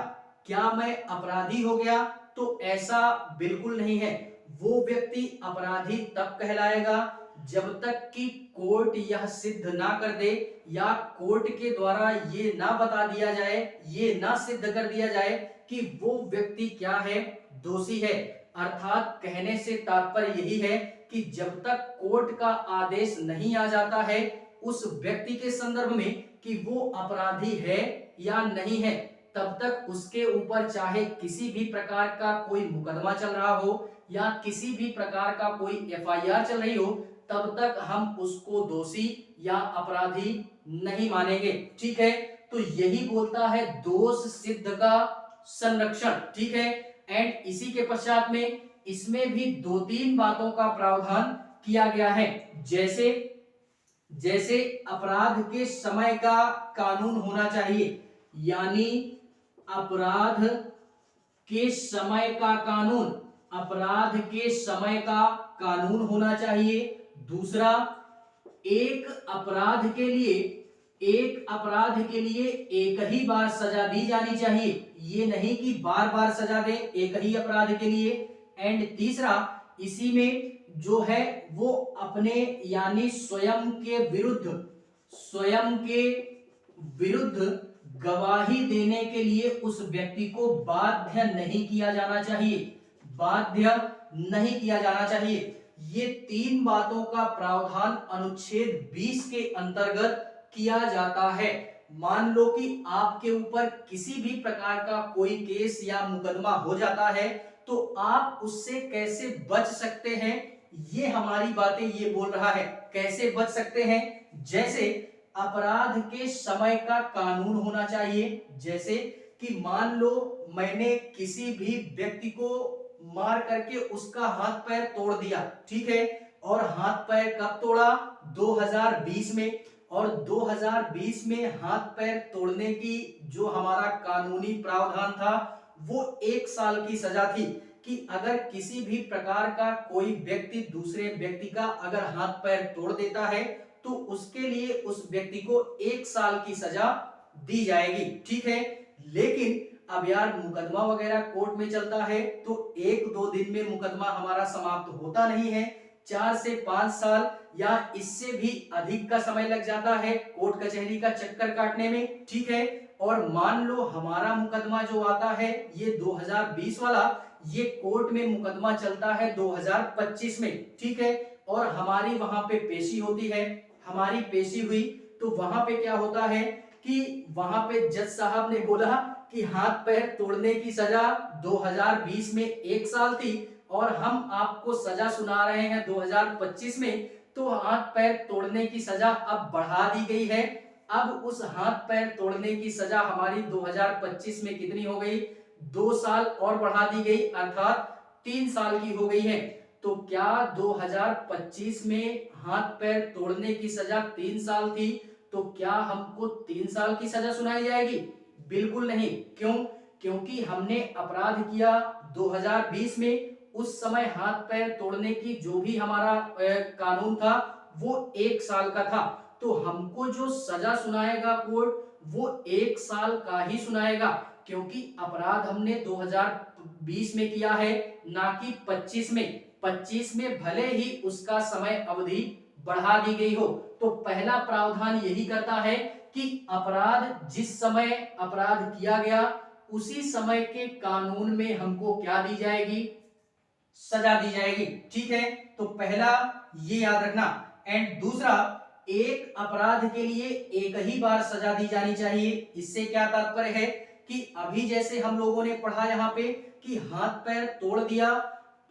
क्या मैं अपराधी हो गया? तो ऐसा बिल्कुल नहीं है। वो व्यक्ति अपराधी तब कहलाएगा जब तक कि कोर्ट यह सिद्ध ना कर दे, या कोर्ट के द्वारा ये ना बता दिया जाए, ये ना सिद्ध कर दिया जाए कि वो व्यक्ति क्या है, दोषी है। अर्थात कहने से तात्पर्य यही है कि जब तक कोर्ट का आदेश नहीं आ जाता है उस व्यक्ति के संदर्भ में कि वो अपराधी है या नहीं है, तब तक उसके ऊपर चाहे किसी भी प्रकार का कोई मुकदमा चल रहा हो या किसी भी प्रकार का कोई FIR चल रही हो, तब तक हम उसको दोषी या अपराधी नहीं मानेंगे। ठीक है, तो यही बोलता है दोष सिद्ध का संरक्षण। ठीक है, एंड इसी के पश्चात में इसमें भी 2-3 बातों का प्रावधान किया गया है, जैसे अपराध के समय का कानून होना चाहिए, यानी अपराध के समय का कानून, अपराध के समय का कानून होना चाहिए। दूसरा, एक अपराध के लिए एक ही बार सजा दी जानी चाहिए, ये नहीं कि बार बार सजा दे एक ही अपराध के लिए। एंड तीसरा, इसी में जो है वो अपने यानी स्वयं के विरुद्ध गवाही देने के लिए उस व्यक्ति को बाध्य नहीं किया जाना चाहिए। ये 3 बातों का प्रावधान अनुच्छेद 20 के अंतर्गत किया जाता है। मान लो कि आपके ऊपर किसी भी प्रकार का कोई केस या मुकदमा हो जाता है, तो आप उससे कैसे बच सकते हैं, ये हमारी बातें ये बोल रहा है। कैसे बच सकते हैं, जैसे अपराध के समय का कानून होना चाहिए। जैसे कि मान लो मैंने किसी भी व्यक्ति को मार करके उसका हाथ पैर तोड़ दिया, ठीक है, और हाथ पैर कब तोड़ा, 2020 में, और 2020 में हाथ पैर तोड़ने की जो हमारा कानूनी प्रावधान था वो 1 साल की सजा थी, कि अगर किसी भी प्रकार का कोई व्यक्ति दूसरे व्यक्ति का अगर हाथ पैर तोड़ देता है तो उसके लिए उस व्यक्ति को 1 साल की सजा दी जाएगी। ठीक है, लेकिन अब यार मुकदमा वगैरह कोर्ट में चलता है तो 1-2 दिन में मुकदमा हमारा समाप्त होता नहीं है, 4 से 5 साल या इससे भी अधिक का समय लग जाता है कोर्ट कचहरी का चक्कर काटने में। ठीक है, और मान लो हमारा मुकदमा जो आता है ये 2020 वाला, ये कोर्ट में मुकदमा चलता है 2025 में। ठीक है, और हमारी वहां पे पेशी होती है, हमारी पेशी हुई तो वहां पे क्या होता है कि वहां पे जज साहब ने बोला कि हाथ पैर तोड़ने की सजा 2020 में 1 साल थी और हम आपको सजा सुना रहे हैं 2025 में, तो हाथ पैर तोड़ने की सजा अब बढ़ा दी गई है। अब उस हाथ पैर तोड़ने की सजा हमारी 2025 में कितनी हो गई, 2 साल और बढ़ा दी गई, अर्थात 3 साल की हो गई है। तो क्या 2025 में हाथ पैर तोड़ने की सजा 3 साल थी, तो क्या हमको 3 साल की सजा सुनाई जाएगी? बिल्कुल नहीं। क्यों? क्योंकि हमने अपराध किया 2020 में, उस समय हाथ पैर तोड़ने की जो भी हमारा कानून था वो 1 साल का था, तो हमको जो सजा सुनाएगा कोर्ट वो 1 साल का ही सुनाएगा, क्योंकि अपराध हमने 2020 में किया है ना कि 25 में। 25 में भले ही उसका समय अवधि बढ़ा दी गई हो। तो पहला प्रावधान यही करता है कि अपराध जिस समय अपराध किया गया उसी समय के कानून में हमको क्या दी जाएगी, सजा दी जाएगी। ठीक है, तो पहला ये याद रखना। एंड दूसरा, एक अपराध के लिए एक ही बार सजा दी जानी चाहिए। इससे क्या तात्पर्य है कि अभी जैसे हम लोगों ने पढ़ा यहाँ पे कि हाथ पैर तोड़ दिया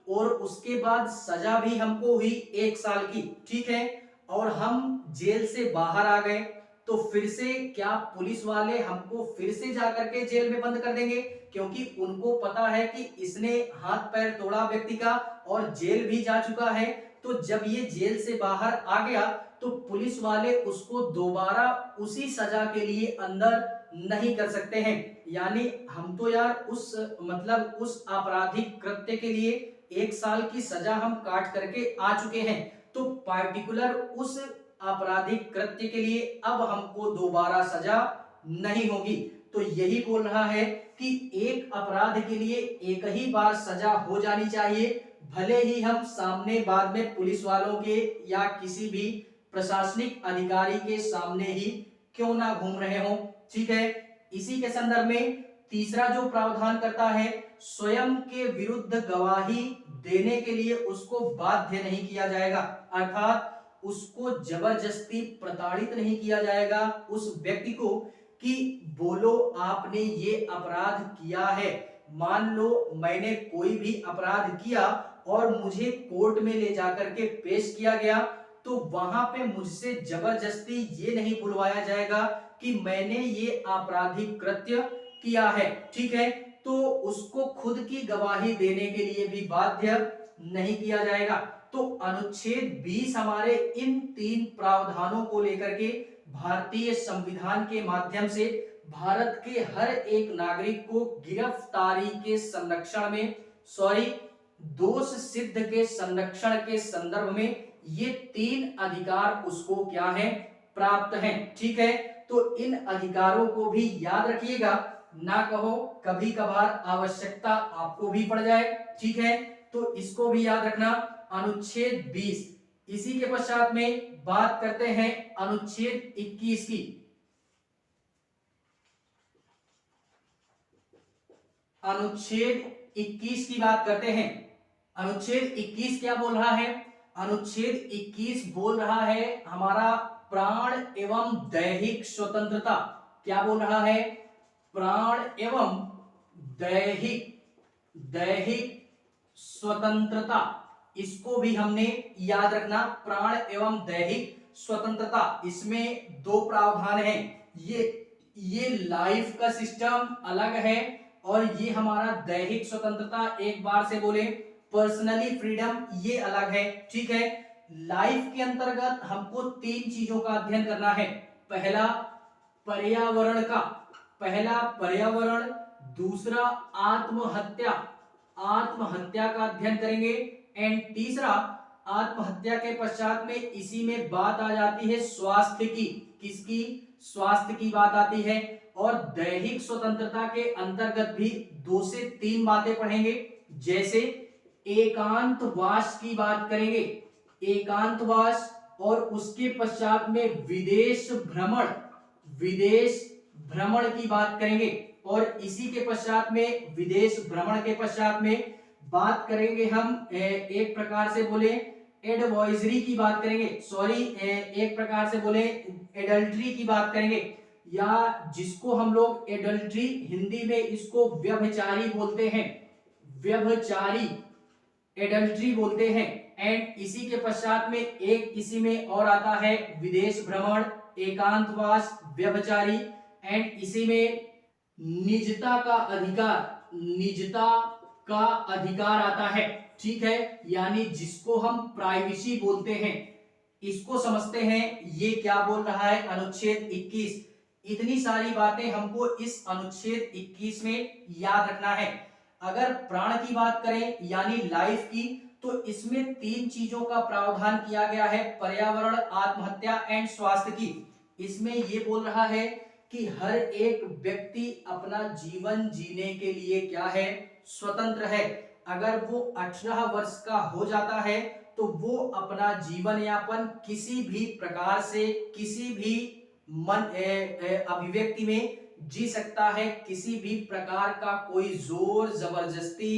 और उसके बाद सजा भी हमको हुई 1 साल की। ठीक है, और हम जेल से बाहर आ गए तो फिर से क्या पुलिस वाले हमको फिर से जाकर के जेल में बंद कर देंगे? क्योंकि उनको पता है कि इसने हाथ पैर तोड़ा व्यक्ति का और जेल भी जा चुका है, तो जब ये जेल से बाहर आ गया तो पुलिस वाले उसको दोबारा उसी सजा के लिए अंदर नहीं कर सकते हैं। यानी हम तो यार उस मतलब उस आपराधिक कृत्य के लिए 1 साल की सजा हम काट करके आ चुके हैं, तो पार्टिकुलर उस आपराधिक कृत्य के लिए अब हमको दोबारा सजा नहीं होगी। तो यही बोल रहा है कि एक अपराध के लिए एक ही बार सजा हो जानी चाहिए, भले ही हम सामने बाद में पुलिस वालों के या किसी भी प्रशासनिक अधिकारी के सामने ही क्यों ना घूम रहे हो। ठीक है, इसी के संदर्भ में तीसरा जो प्रावधान करता है, स्वयं के विरुद्ध गवाही देने के लिए उसको बाध्य नहीं किया जाएगा, अर्थात उसको जबरदस्ती प्रताड़ित नहीं किया जाएगा उस व्यक्ति को कि बोलो आपने ये अपराध किया है। मान लो मैंने कोई भी अपराध किया और मुझे कोर्ट में ले जाकर के पेश किया गया, तो वहां पे मुझसे जबरदस्ती ये नहीं बुलवाया जाएगा कि मैंने ये आपराधिक कृत्य किया है। ठीक है, तो उसको खुद की गवाही देने के लिए भी बाध्य नहीं किया जाएगा। तो अनुच्छेद 20 हमारे इन 3 प्रावधानों को लेकर के भारतीय संविधान के माध्यम से भारत के हर एक नागरिक को गिरफ्तारी के संरक्षण में दोष सिद्ध के संरक्षण के संदर्भ में ये 3 अधिकार उसको क्या है, प्राप्त हैं। ठीक है, तो इन अधिकारों को भी याद रखिएगा, ना कहो कभी कभार आवश्यकता आपको भी पड़ जाए। ठीक है, तो इसको भी याद रखना, अनुच्छेद 20। इसी के पश्चात में बात करते हैं अनुच्छेद 21 की। अनुच्छेद 21 की बात करते हैं। अनुच्छेद 21 क्या बोल रहा है? अनुच्छेद 21 बोल रहा है हमारा प्राण एवं दैहिक स्वतंत्रता। क्या बोल रहा है? प्राण एवं दैहिक स्वतंत्रता। इसको भी हमने याद रखना, प्राण एवं दैहिक स्वतंत्रता। इसमें 2 प्रावधान हैं, ये लाइफ का सिस्टम अलग है और ये हमारा दैहिक स्वतंत्रता, एक बार से बोले पर्सनली फ्रीडम, ये अलग है। ठीक है, लाइफ के अंतर्गत हमको 3 चीजों का अध्ययन करना है। पहला पर्यावरण पर्यावरण, दूसरा आत्महत्या का अध्ययन करेंगे, एंड तीसरा आत्महत्या के पश्चात में इसी में बात आ जाती है स्वास्थ्य की। किसकी? स्वास्थ्य की बात आती है। और दैहिक स्वतंत्रता के अंतर्गत भी 2 से 3 बातें पढ़ेंगे। जैसे एकांतवास की बात करेंगे, एकांतवास, और उसके पश्चात में विदेश भ्रमण की बात करेंगे, और इसी के पश्चात में विदेश भ्रमण के पश्चात में बात करेंगे हम एक प्रकार से बोले एडवाइजरी की बात करेंगे, सॉरी एक प्रकार से बोले एडल्ट्री की बात करेंगे, या जिसको हम लोग एडल्ट्री हिंदी में इसको व्यभिचारी बोलते हैं, व्यभिचारी एडल्ट्री बोलते हैं। एंड इसी के पश्चात में एक इसी में और आता है विदेश भ्रमण, एकांतवास, व्यभिचारी, एंड इसी में निजता का अधिकार आता है, ठीक है, यानी जिसको हम प्राइवेसी बोलते हैं, इसको समझते हैं। ये क्या बोल रहा है अनुच्छेद 21। इतनी सारी बातें हमको इस अनुच्छेद 21 में याद रखना है। अगर प्राण की बात करें यानी लाइफ की, तो इसमें 3 चीजों का प्रावधान किया गया है, पर्यावरण, आत्महत्या एंड स्वास्थ्य की। इसमें ये बोल रहा है कि हर एक व्यक्ति अपना जीवन जीने के लिए क्या है, स्वतंत्र है। अगर वो 18 वर्ष का हो जाता है तो वो अपना जीवन यापन किसी भी प्रकार से किसी भी अभिव्यक्ति में जी सकता है। किसी भी प्रकार का कोई जोर जबरदस्ती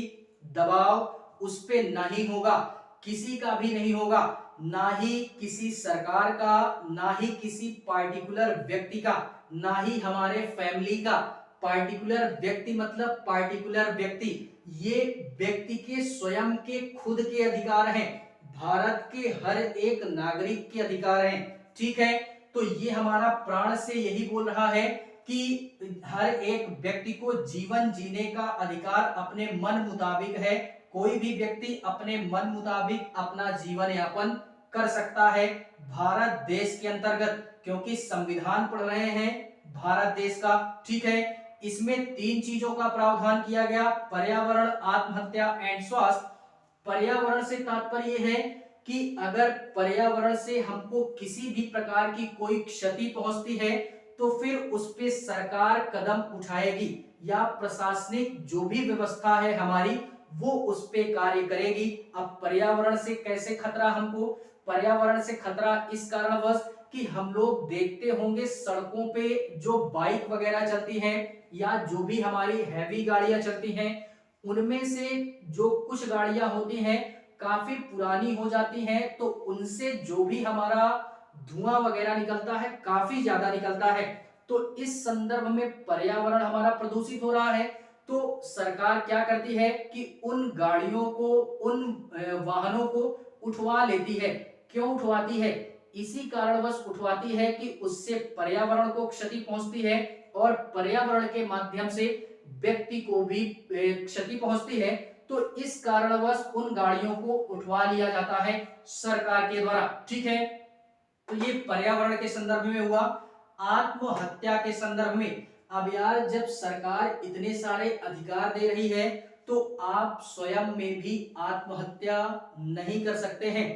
दबाव उस पे नहीं होगा, किसी का भी नहीं होगा, ना ही किसी सरकार का, ना ही किसी पार्टिकुलर व्यक्ति का, ना ही हमारे फैमिली का। पार्टिकुलर व्यक्ति मतलब पार्टिकुलर व्यक्ति, ये व्यक्ति के स्वयं के खुद के अधिकार हैं, भारत के हर एक नागरिक के अधिकार हैं, ठीक है। तो ये हमारा प्राण से यही बोल रहा है कि हर एक व्यक्ति को जीवन जीने का अधिकार अपने मन मुताबिक है। कोई भी व्यक्ति अपने मन मुताबिक अपना जीवन यापन कर सकता है भारत देश के अंतर्गत, क्योंकि संविधान पढ़ रहे हैं भारत देश का, ठीक है। इसमें 3 चीजों का प्रावधान किया गया, पर्यावरण, आत्महत्या एंड स्वास्थ्य। पर्यावरण से तात्पर्य है कि अगर पर्यावरण से हमको किसी भी प्रकार की कोई क्षति पहुंचती है तो फिर उस पे सरकार कदम उठाएगी, या प्रशासनिक जो भी व्यवस्था है हमारी वो उस पे कार्य करेगी। अब पर्यावरण से कैसे खतरा हमको, पर्यावरण से खतरा इस कारणवश कि हम लोग देखते होंगे सड़कों पे जो बाइक वगैरह चलती हैं या जो भी हमारी हैवी गाड़ियां चलती हैं, उनमें से जो कुछ गाड़ियां होती हैं काफी पुरानी हो जाती हैं, तो उनसे जो भी हमारा धुआं वगैरह निकलता है काफी ज्यादा निकलता है। तो इस संदर्भ में पर्यावरण हमारा प्रदूषित हो रहा है, तो सरकार क्या करती है कि उन गाड़ियों को, उन वाहनों को उठवा लेती है। क्यों उठवाती है? इसी कारणवश उठवाती है कि उससे पर्यावरण को क्षति पहुंचती है और पर्यावरण के माध्यम से व्यक्ति को भी क्षति पहुंचती है। तो इस कारणवश उन गाड़ियों को उठवा लिया जाता है सरकार के द्वारा, ठीक है। तो ये पर्यावरण के संदर्भ में हुआ। आत्महत्या के संदर्भ में, अब यार जब सरकार इतने सारे अधिकार दे रही है तो आप स्वयं में भी आत्महत्या नहीं कर सकते हैं।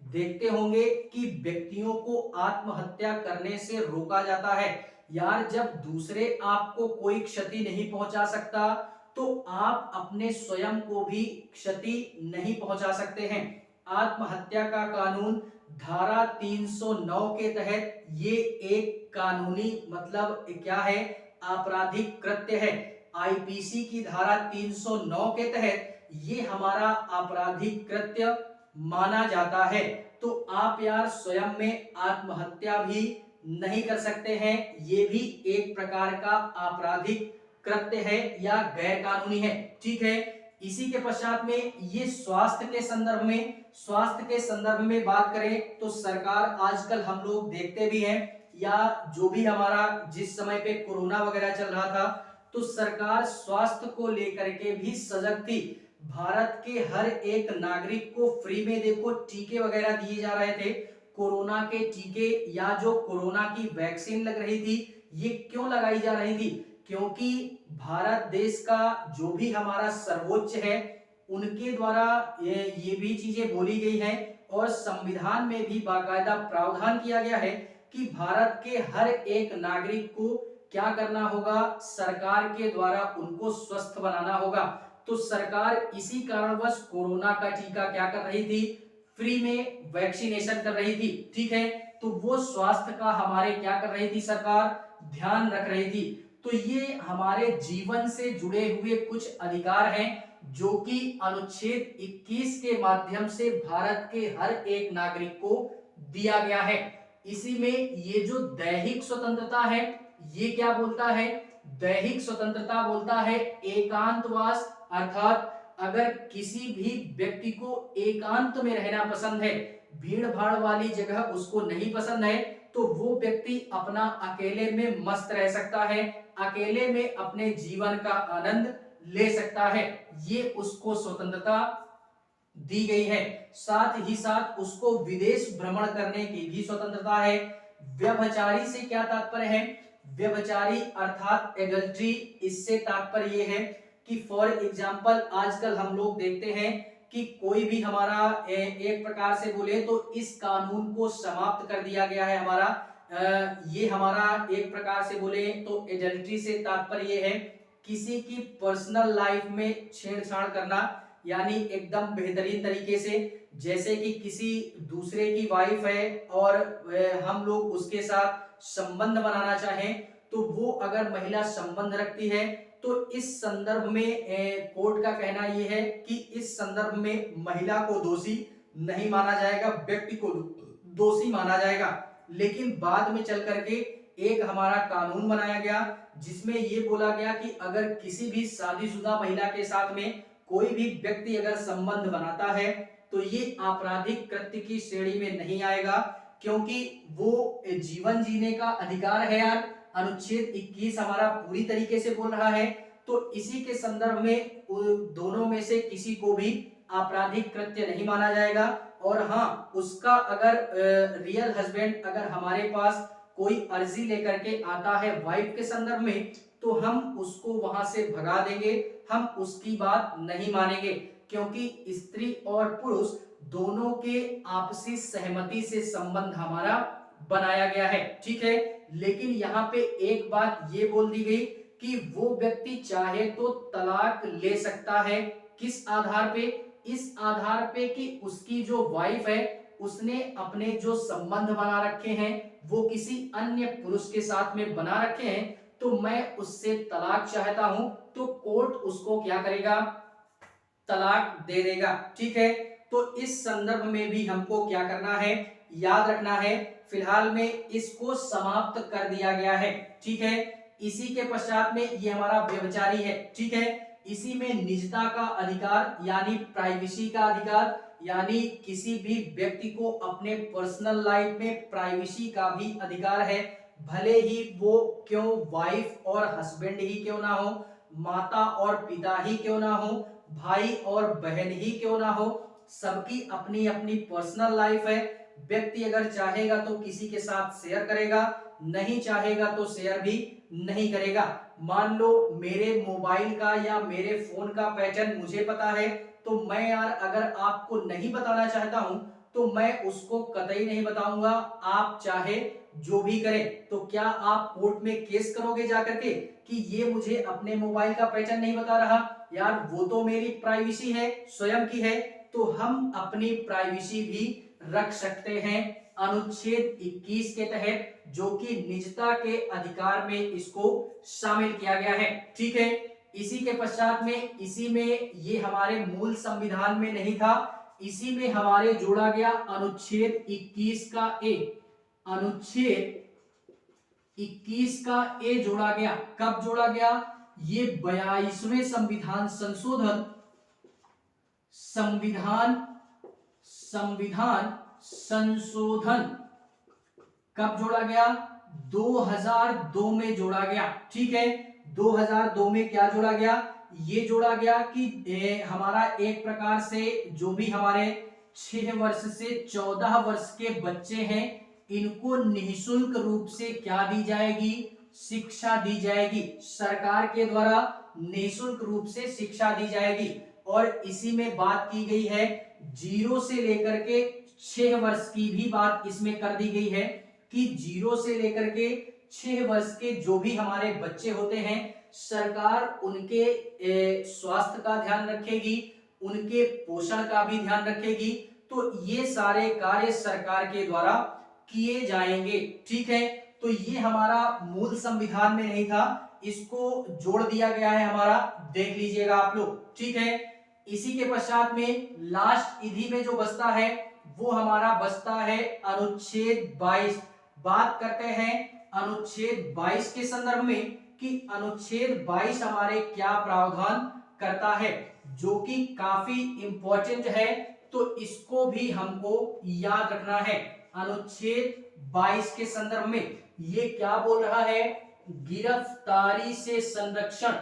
देखते होंगे कि व्यक्तियों को आत्महत्या करने से रोका जाता है। यार जब दूसरे आपको कोई क्षति नहीं पहुंचा सकता तो आप अपने स्वयं को भी क्षति नहीं पहुंचा सकते हैं। आत्महत्या का कानून धारा 309 के तहत ये एक कानूनी मतलब क्या है, आपराधिक कृत्य है। आईपीसी की धारा 309 के तहत ये हमारा आपराधिक कृत्य माना जाता है। तो आप यार स्वयं में आत्महत्या भी नहीं कर सकते हैं, ये भी एक प्रकार का आपराधिक कृत्य है या गैर कानूनी है, ठीक है। इसी के पश्चात में ये स्वास्थ्य के संदर्भ में बात करें तो सरकार आजकल हम लोग देखते भी हैं, या जो भी हमारा जिस समय पे कोरोना वगैरह चल रहा था तो सरकार स्वास्थ्य को लेकर के भी सजग थी। भारत के हर एक नागरिक को फ्री में देखो टीके वगैरह दिए जा रहे थे। कोरोना के टीके या जो कोरोना की वैक्सीन लग रही थी, ये क्यों लगाई जा रही थी? क्योंकि भारत देश का जो भी हमारा सर्वोच्च है उनके द्वारा ये भी चीजें बोली गई हैं और संविधान में भी बाकायदा प्रावधान किया गया है कि भारत के हर एक नागरिक को क्या करना होगा, सरकार के द्वारा उनको स्वस्थ बनाना होगा। तो सरकार इसी कारणवश कोरोना का टीका क्या कर रही थी, फ्री में वैक्सीनेशन कर रही थी। ठीक है, तो वो स्वास्थ्य का हमारे क्या कर रही थी सरकार, ध्यान रख रही थी। तो ये हमारे जीवन से जुड़े हुए कुछ अधिकार हैं जो कि अनुच्छेद 21 के माध्यम से भारत के हर एक नागरिक को दिया गया है। इसी में ये जो दैहिक स्वतंत्रता है, ये क्या बोलता है, दैहिक स्वतंत्रता बोलता है एकांतवास, अर्थात अगर किसी भी व्यक्ति को एकांत में रहना पसंद है, भीड़ भाड़ वाली जगह उसको नहीं पसंद है, तो वो व्यक्ति अपना अकेले में मस्त रह सकता है, अकेले में अपने जीवन का आनंद ले सकता है, ये उसको स्वतंत्रता दी गई है। साथ ही साथ उसको विदेश भ्रमण करने की भी स्वतंत्रता है। व्यभिचारी से क्या तात्पर्य है, व्यभिचारी अर्थात एडल्ट्री, इससे तात्पर्य यह है कि फॉर एग्जाम्पल आजकल हम लोग देखते हैं कि कोई भी हमारा एक प्रकार से बोले तो इस कानून को समाप्त कर दिया गया है हमारा, ये हमारा एक प्रकार से बोले तो एडल्ट्री से तात्पर्य ये है किसी की पर्सनल लाइफ में छेड़छाड़ करना, यानी एकदम बेहतरीन तरीके से, जैसे कि किसी दूसरे की वाइफ है और हम लोग उसके साथ संबंध बनाना चाहें, तो वो अगर महिला संबंध रखती है तो इस संदर्भ में कोर्ट का कहना यह है कि इस संदर्भ में महिला को दोषी नहीं माना जाएगा, व्यक्ति को दोषी माना जाएगा। लेकिन बाद में चल करके एक हमारा कानून बनाया गया जिसमें ये बोला गया कि अगर किसी भी शादीशुदा महिला के साथ में कोई भी व्यक्ति अगर संबंध बनाता है तो ये आपराधिक कृत्य की श्रेणी में नहीं आएगा, क्योंकि वो जीवन जीने का अधिकार है यार, अनुच्छेद 21 हमारा पूरी तरीके से बोल रहा है। तो इसी के संदर्भ में दोनों में से किसी को भी आपराधिक कृत्य नहीं माना जाएगा। और हाँ, उसका अगर रियल हस्बैंड अगर हमारे पास कोई अर्जी लेकर के आता है वाइफ के संदर्भ में, तो हम उसको वहां से भगा देंगे, हम उसकी बात नहीं मानेंगे, क्योंकि स्त्री और पुरुष दोनों के आपसी सहमति से संबंध हमारा बनाया गया है। ठीक है, लेकिन यहाँ पे एक बात ये बोल दी गई कि वो व्यक्ति चाहे तो तलाक ले सकता है। किस आधार पे, इस आधार पे कि उसकी जो वाइफ है उसने अपने जो संबंध बना रखे हैं वो किसी अन्य पुरुष के साथ में बना रखे हैं, तो मैं उससे तलाक चाहता हूं, तो कोर्ट उसको क्या करेगा, तलाक दे देगा। ठीक है, तो इस संदर्भ में भी हमको क्या करना है, याद रखना है। फिलहाल में इसको समाप्त कर दिया गया है। ठीक है, इसी के पश्चात में ये हमारा व्यभिचारी है। ठीक है, इसी में निजता का अधिकार यानी प्राइवेसी का अधिकार, यानी किसी भी व्यक्ति को अपने पर्सनल लाइफ में प्राइवेसी का भी अधिकार है, भले ही वो क्यों वाइफ और हस्बैंड ही क्यों ना हो, माता और पिता ही क्यों ना हो, भाई और बहन ही क्यों ना हो, सबकी अपनी अपनी पर्सनल लाइफ है। व्यक्ति अगर चाहेगा तो किसी के साथ शेयर करेगा, नहीं चाहेगा तो शेयर भी नहीं करेगा। मान लो मेरे मोबाइल का या मेरे फोन का पैटर्न मुझे पता है, तो मैं यार अगर आपको नहीं बताना चाहता हूं तो मैं उसको कतई नहीं बताऊंगा, आप चाहे जो भी करें। तो क्या आप कोर्ट में केस करोगे जाकर के कि ये मुझे अपने मोबाइल का पैटर्न नहीं बता रहा, यार वो तो मेरी प्राइवेसी है, स्वयं की है। तो हम अपनी प्राइवेसी भी रख सकते हैं अनुच्छेद 21 के तहत, जो कि निजता के अधिकार में इसको शामिल किया गया है। ठीक है, इसी के पश्चात में, इसी में ये हमारे मूल संविधान में नहीं था, इसी में हमारे जोड़ा गया अनुच्छेद 21 का ए, अनुच्छेद 21 का ए जोड़ा गया। कब जोड़ा गया, ये 42वें संविधान संशोधन, संविधान संशोधन कब जोड़ा गया, 2002 में जोड़ा गया। ठीक है, 2002 में क्या जोड़ा गया, ये जोड़ा गया कि हमारा एक प्रकार से जो भी हमारे 6 वर्ष से 14 वर्ष के बच्चे हैं, इनको निःशुल्क रूप से क्या दी जाएगी, शिक्षा दी जाएगी, सरकार के द्वारा निःशुल्क रूप से शिक्षा दी जाएगी। और इसी में बात की गई है 0 से लेकर के 6 वर्ष की भी बात इसमें कर दी गई है कि 0 से लेकर के 6 वर्ष के जो भी हमारे बच्चे होते हैं, सरकार उनके स्वास्थ्य का ध्यान रखेगी, उनके पोषण का भी ध्यान रखेगी। तो ये सारे कार्य सरकार के द्वारा किए जाएंगे। ठीक है, तो ये हमारा मूल संविधान में नहीं था, इसको जोड़ दिया गया है हमारा, देख लीजिएगा आप लोग। ठीक है, इसी के पश्चात में लास्ट विधि में जो बचता है वो हमारा बचता है अनुच्छेद 22। बात करते हैं अनुच्छेद 22 के संदर्भ में कि अनुच्छेद 22 हमारे क्या प्रावधान करता है, जो कि काफी इंपॉर्टेंट है, तो इसको भी हमको याद रखना है। अनुच्छेद 22 के संदर्भ में ये क्या बोल रहा है, गिरफ्तारी से संरक्षण,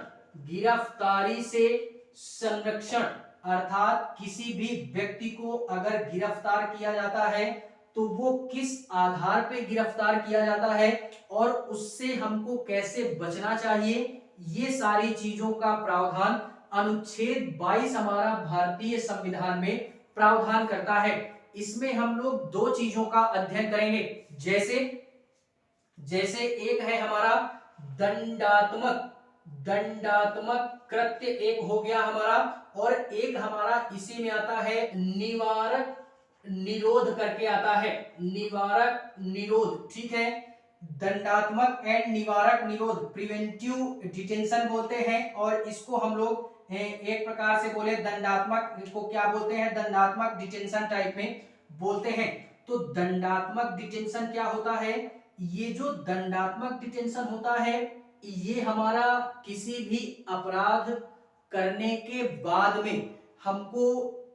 गिरफ्तारी से संरक्षण अर्थात किसी भी व्यक्ति को अगर गिरफ्तार किया जाता है तो वो किस आधार पे गिरफ्तार किया जाता है और उससे हमको कैसे बचना चाहिए, ये सारी चीजों का प्रावधान अनुच्छेद 22 हमारा भारतीय संविधान में प्रावधान करता है। इसमें हम लोग दो चीजों का अध्ययन करेंगे, जैसे एक है हमारा दंडात्मक कृत्य, एक हो गया हमारा, और एक हमारा इसी में आता है निवारक निरोध करके आता है, निवारक निरोध। ठीक है, दंडात्मक एंड निवारक निरोध, प्रिवेंटिव डिटेंशन बोलते हैं, और इसको हम लोग एक प्रकार से बोले दंडात्मक, इसको क्या बोलते हैं, दंडात्मक डिटेंशन टाइप में बोलते हैं। तो दंडात्मक डिटेंशन क्या होता है, ये जो दंडात्मक डिटेंशन होता है ये हमारा किसी भी अपराध करने के बाद में हमको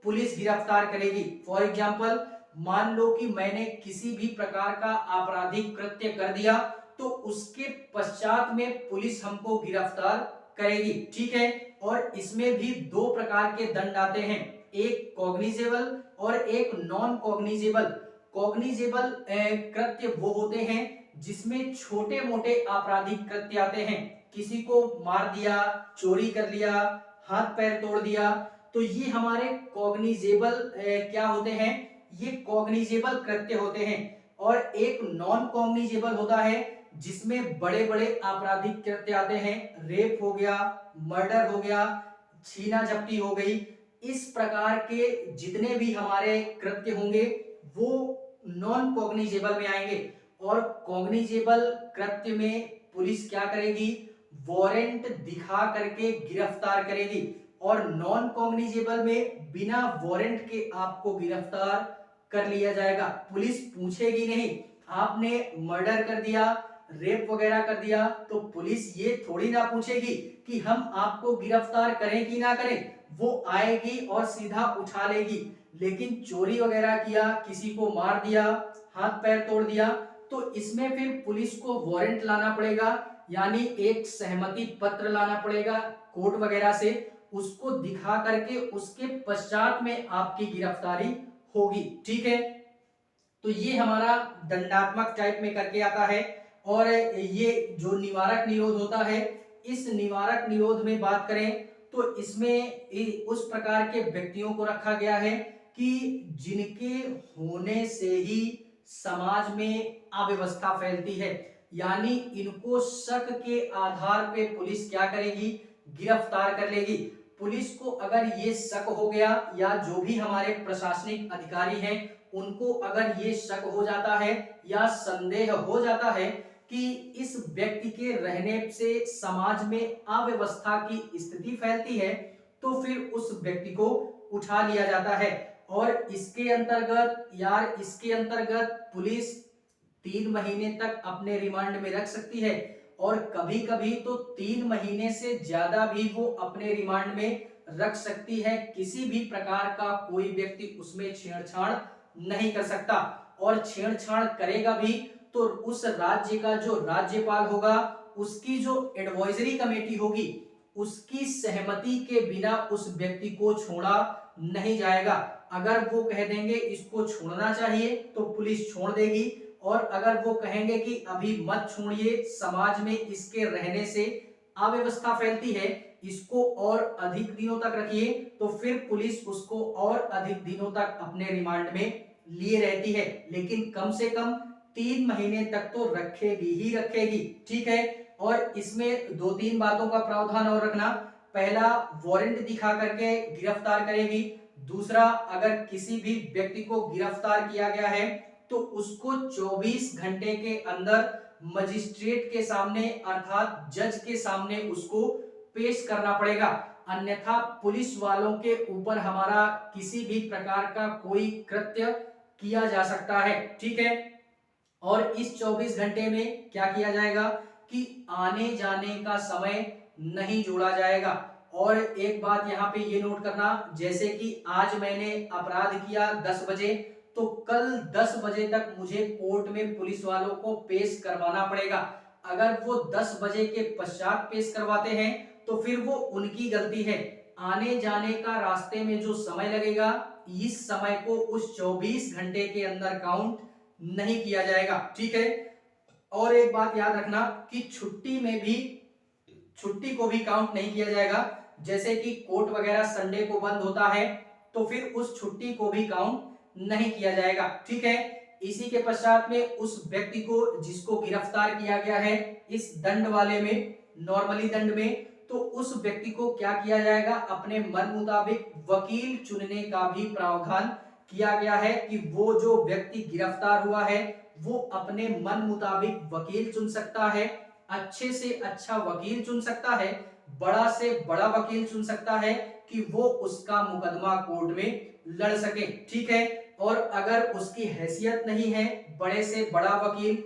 पुलिस गिरफ्तार करेगी। फॉर एग्जाम्पल, मान लो कि मैंने किसी भी प्रकार का आपराधिक कृत्य कर दिया तो उसके पश्चात में पुलिस हमको गिरफ्तार करेगी। ठीक है, और इसमें भी दो प्रकार के दंड आते हैं, एक कॉग्निजेबल और एक नॉन कॉग्निजेबल। कॉग्निजेबल कृत्य वो होते हैं जिसमें छोटे मोटे आपराधिक कृत्य आते हैं, किसी को मार दिया, चोरी कर लिया, हाथ पैर तोड़ दिया, तो ये हमारे कॉग्निजेबल क्या होते हैं, ये कॉग्निजेबल कृत्य होते हैं। और एक नॉन कॉग्निजेबल होता है जिसमें बड़े बड़े आपराधिक कृत्य आते हैं, रेप हो गया, मर्डर हो गया, छीना झपटी हो गई, इस प्रकार के जितने भी हमारे कृत्य होंगे वो नॉन कॉग्निजेबल में आएंगे। और कॉग्निजेबल कृत्य में पुलिस क्या करेगी, वारंट दिखा करके गिरफ्तार करेगी, और नॉन कॉग्निजेबल में बिना वारंट के आपको गिरफ्तार कर लिया जाएगा। पुलिस पूछेगी नहीं, आपने मर्डर कर दिया, रेप वगैरह कर दिया, तो पुलिस ये थोड़ी ना पूछेगी कि हम आपको गिरफ्तार करें कि ना करें, वो आएगी और सीधा उठा लेगी। लेकिन चोरी वगैरह किया, किसी को मार दिया, हाथ पैर तोड़ दिया, तो इसमें फिर पुलिस को वारंट लाना पड़ेगा, यानी एक सहमति पत्र लाना पड़ेगा कोर्ट वगैरह से, उसको दिखा करके उसके पश्चात में आपकी गिरफ्तारी होगी। ठीक है, तो ये हमारा दंडात्मक टाइप में करके आता है। और ये जो निवारक निरोध होता है, इस निवारक निरोध में बात करें तो इसमें उस प्रकार के व्यक्तियों को रखा गया है कि जिनके होने से ही समाज में अव्यवस्था फैलती है, यानी इनको शक के आधार पे पुलिस क्या करेगी, गिरफ्तार कर लेगी। पुलिस को अगर ये शक हो गया, या जो भी हमारे प्रशासनिक अधिकारी हैं उनको अगर ये शक हो जाता है या संदेह हो जाता है कि इस व्यक्ति के रहने से समाज में अव्यवस्था की स्थिति फैलती है, तो फिर उस व्यक्ति को उठा लिया जाता है। और इसके अंतर्गत पुलिस 3 महीने तक अपने रिमांड में रख सकती है, और कभी कभी तो 3 महीने से ज्यादा भी वो अपने रिमांड में रख सकती है। किसी भी प्रकार का कोई व्यक्ति उसमें छेड़छाड़ नहीं कर सकता, और छेड़छाड़ करेगा भी तो उस राज्य का जो राज्यपाल होगा, उसकी जो एडवाइजरी कमेटी होगी, उसकी सहमति के बिना उस व्यक्ति को छोड़ा नहीं जाएगा। अगर वो कह देंगे इसको छोड़ना चाहिए तो पुलिस छोड़ देगी, और अगर वो कहेंगे कि अभी मत छोड़िए, समाज में इसके रहने से अव्यवस्था फैलती है, इसको और अधिक दिनों तक रखिए, तो फिर पुलिस उसको और अधिक दिनों तक अपने रिमांड में लिए रहती है। लेकिन कम से कम 3 महीने तक तो रखेगी ही रखेगी, ठीक है। और इसमें 2-3 बातों का प्रावधान और रखना। पहला, वारंट दिखा करके गिरफ्तार करेगी। दूसरा, अगर किसी भी व्यक्ति को गिरफ्तार किया गया है तो उसको 24 घंटे के अंदर मजिस्ट्रेट के सामने अर्थात जज के सामने उसको पेश करना पड़ेगा, अन्यथा पुलिस वालों के ऊपर हमारा किसी भी प्रकार का कोई कृत्य किया जा सकता है, ठीक है। और इस 24 घंटे में क्या किया जाएगा कि आने जाने का समय नहीं जोड़ा जाएगा। और एक बात यहाँ पे ये नोट करना, जैसे कि आज मैंने अपराध किया 10 बजे, तो कल 10 बजे तक मुझे कोर्ट में पुलिस वालों को पेश करवाना पड़ेगा। अगर वो 10 बजे के पश्चात पेश करवाते हैं तो फिर वो उनकी गलती है। आने जाने का रास्ते में जो समय लगेगा, इस समय को उस 24 घंटे के अंदर काउंट नहीं किया जाएगा, ठीक है। और एक बात याद रखना कि छुट्टी को भी काउंट नहीं किया जाएगा। जैसे कि कोर्ट वगैरह संडे को बंद होता है तो फिर उस छुट्टी को भी काउंट नहीं किया जाएगा, ठीक है। इसी के पश्चात में उस व्यक्ति को जिसको गिरफ्तार किया गया है इस दंड वाले में, नॉर्मली दंड में, तो उस व्यक्ति को क्या किया जाएगा, अपने मन मुताबिक वकील चुनने का भी प्रावधान किया गया है कि वो जो व्यक्ति गिरफ्तार हुआ है वो अपने मन मुताबिक वकील चुन सकता है, अच्छे से अच्छा वकील चुन सकता है, बड़ा से बड़ा वकील चुन सकता है कि वो उसका मुकदमा कोर्ट में लड़ सके, ठीक है। और अगर उसकी हैसियत नहीं है बड़े से बड़ा वकील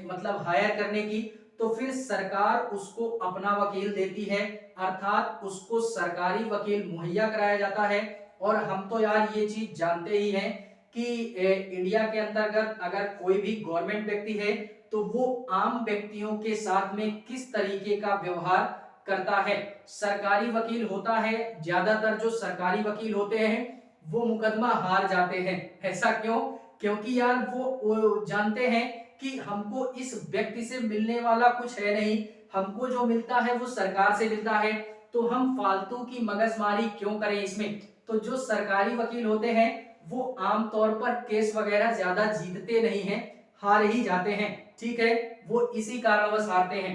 मतलब हायर करने की, तो फिर सरकार उसको अपना वकील देती है, अर्थात उसको सरकारी वकील मुहैया कराया जाता है। और हम तो यार ये चीज जानते ही हैं कि इंडिया के अंतर्गत अगर कोई भी गवर्नमेंट व्यक्ति है तो वो आम व्यक्तियों के साथ में किस तरीके का व्यवहार करता है। सरकारी वकील होता है, ज्यादातर जो सरकारी वकील होते हैं वो मुकदमा हार जाते हैं। ऐसा क्यों? क्योंकि यार वो जानते हैं कि हमको इस व्यक्ति से मिलने वाला कुछ है नहीं, हमको जो मिलता है वो सरकार से मिलता है, तो हम फालतू की मगजमारी क्यों करें इसमें। तो जो सरकारी वकील होते हैं वो आमतौर पर केस वगैरह ज्यादा जीतते नहीं हैं, हार ही जाते हैं, ठीक है। वो इसी कारणवश हारते हैं।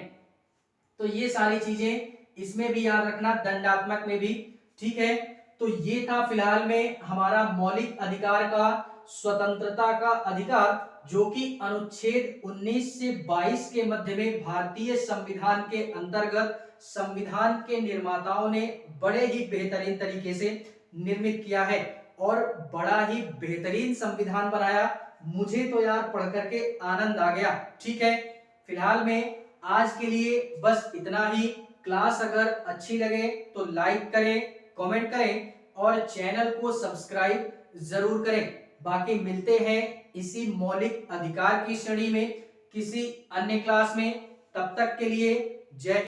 तो ये सारी चीजें इसमें भी याद रखना, दंडात्मक में भी, ठीक है। तो ये था फिलहाल में हमारा मौलिक अधिकार का स्वतंत्रता का अधिकार, जो कि अनुच्छेद 19 से 22 के मध्य में भारतीय संविधान के अंतर्गत संविधान के निर्माताओं ने बड़े ही बेहतरीन तरीके से निर्मित किया है और बड़ा ही बेहतरीन संविधान बनाया। मुझे तो यार पढ़ करके आनंद आ गया, ठीक है। फिलहाल में आज के लिए बस इतना ही। क्लास अगर अच्छी लगे तो लाइक करें, कमेंट करें और चैनल को सब्सक्राइब जरूर करें। बाकी मिलते हैं इसी मौलिक अधिकार की श्रेणी में किसी अन्य क्लास में। तब तक के लिए जय।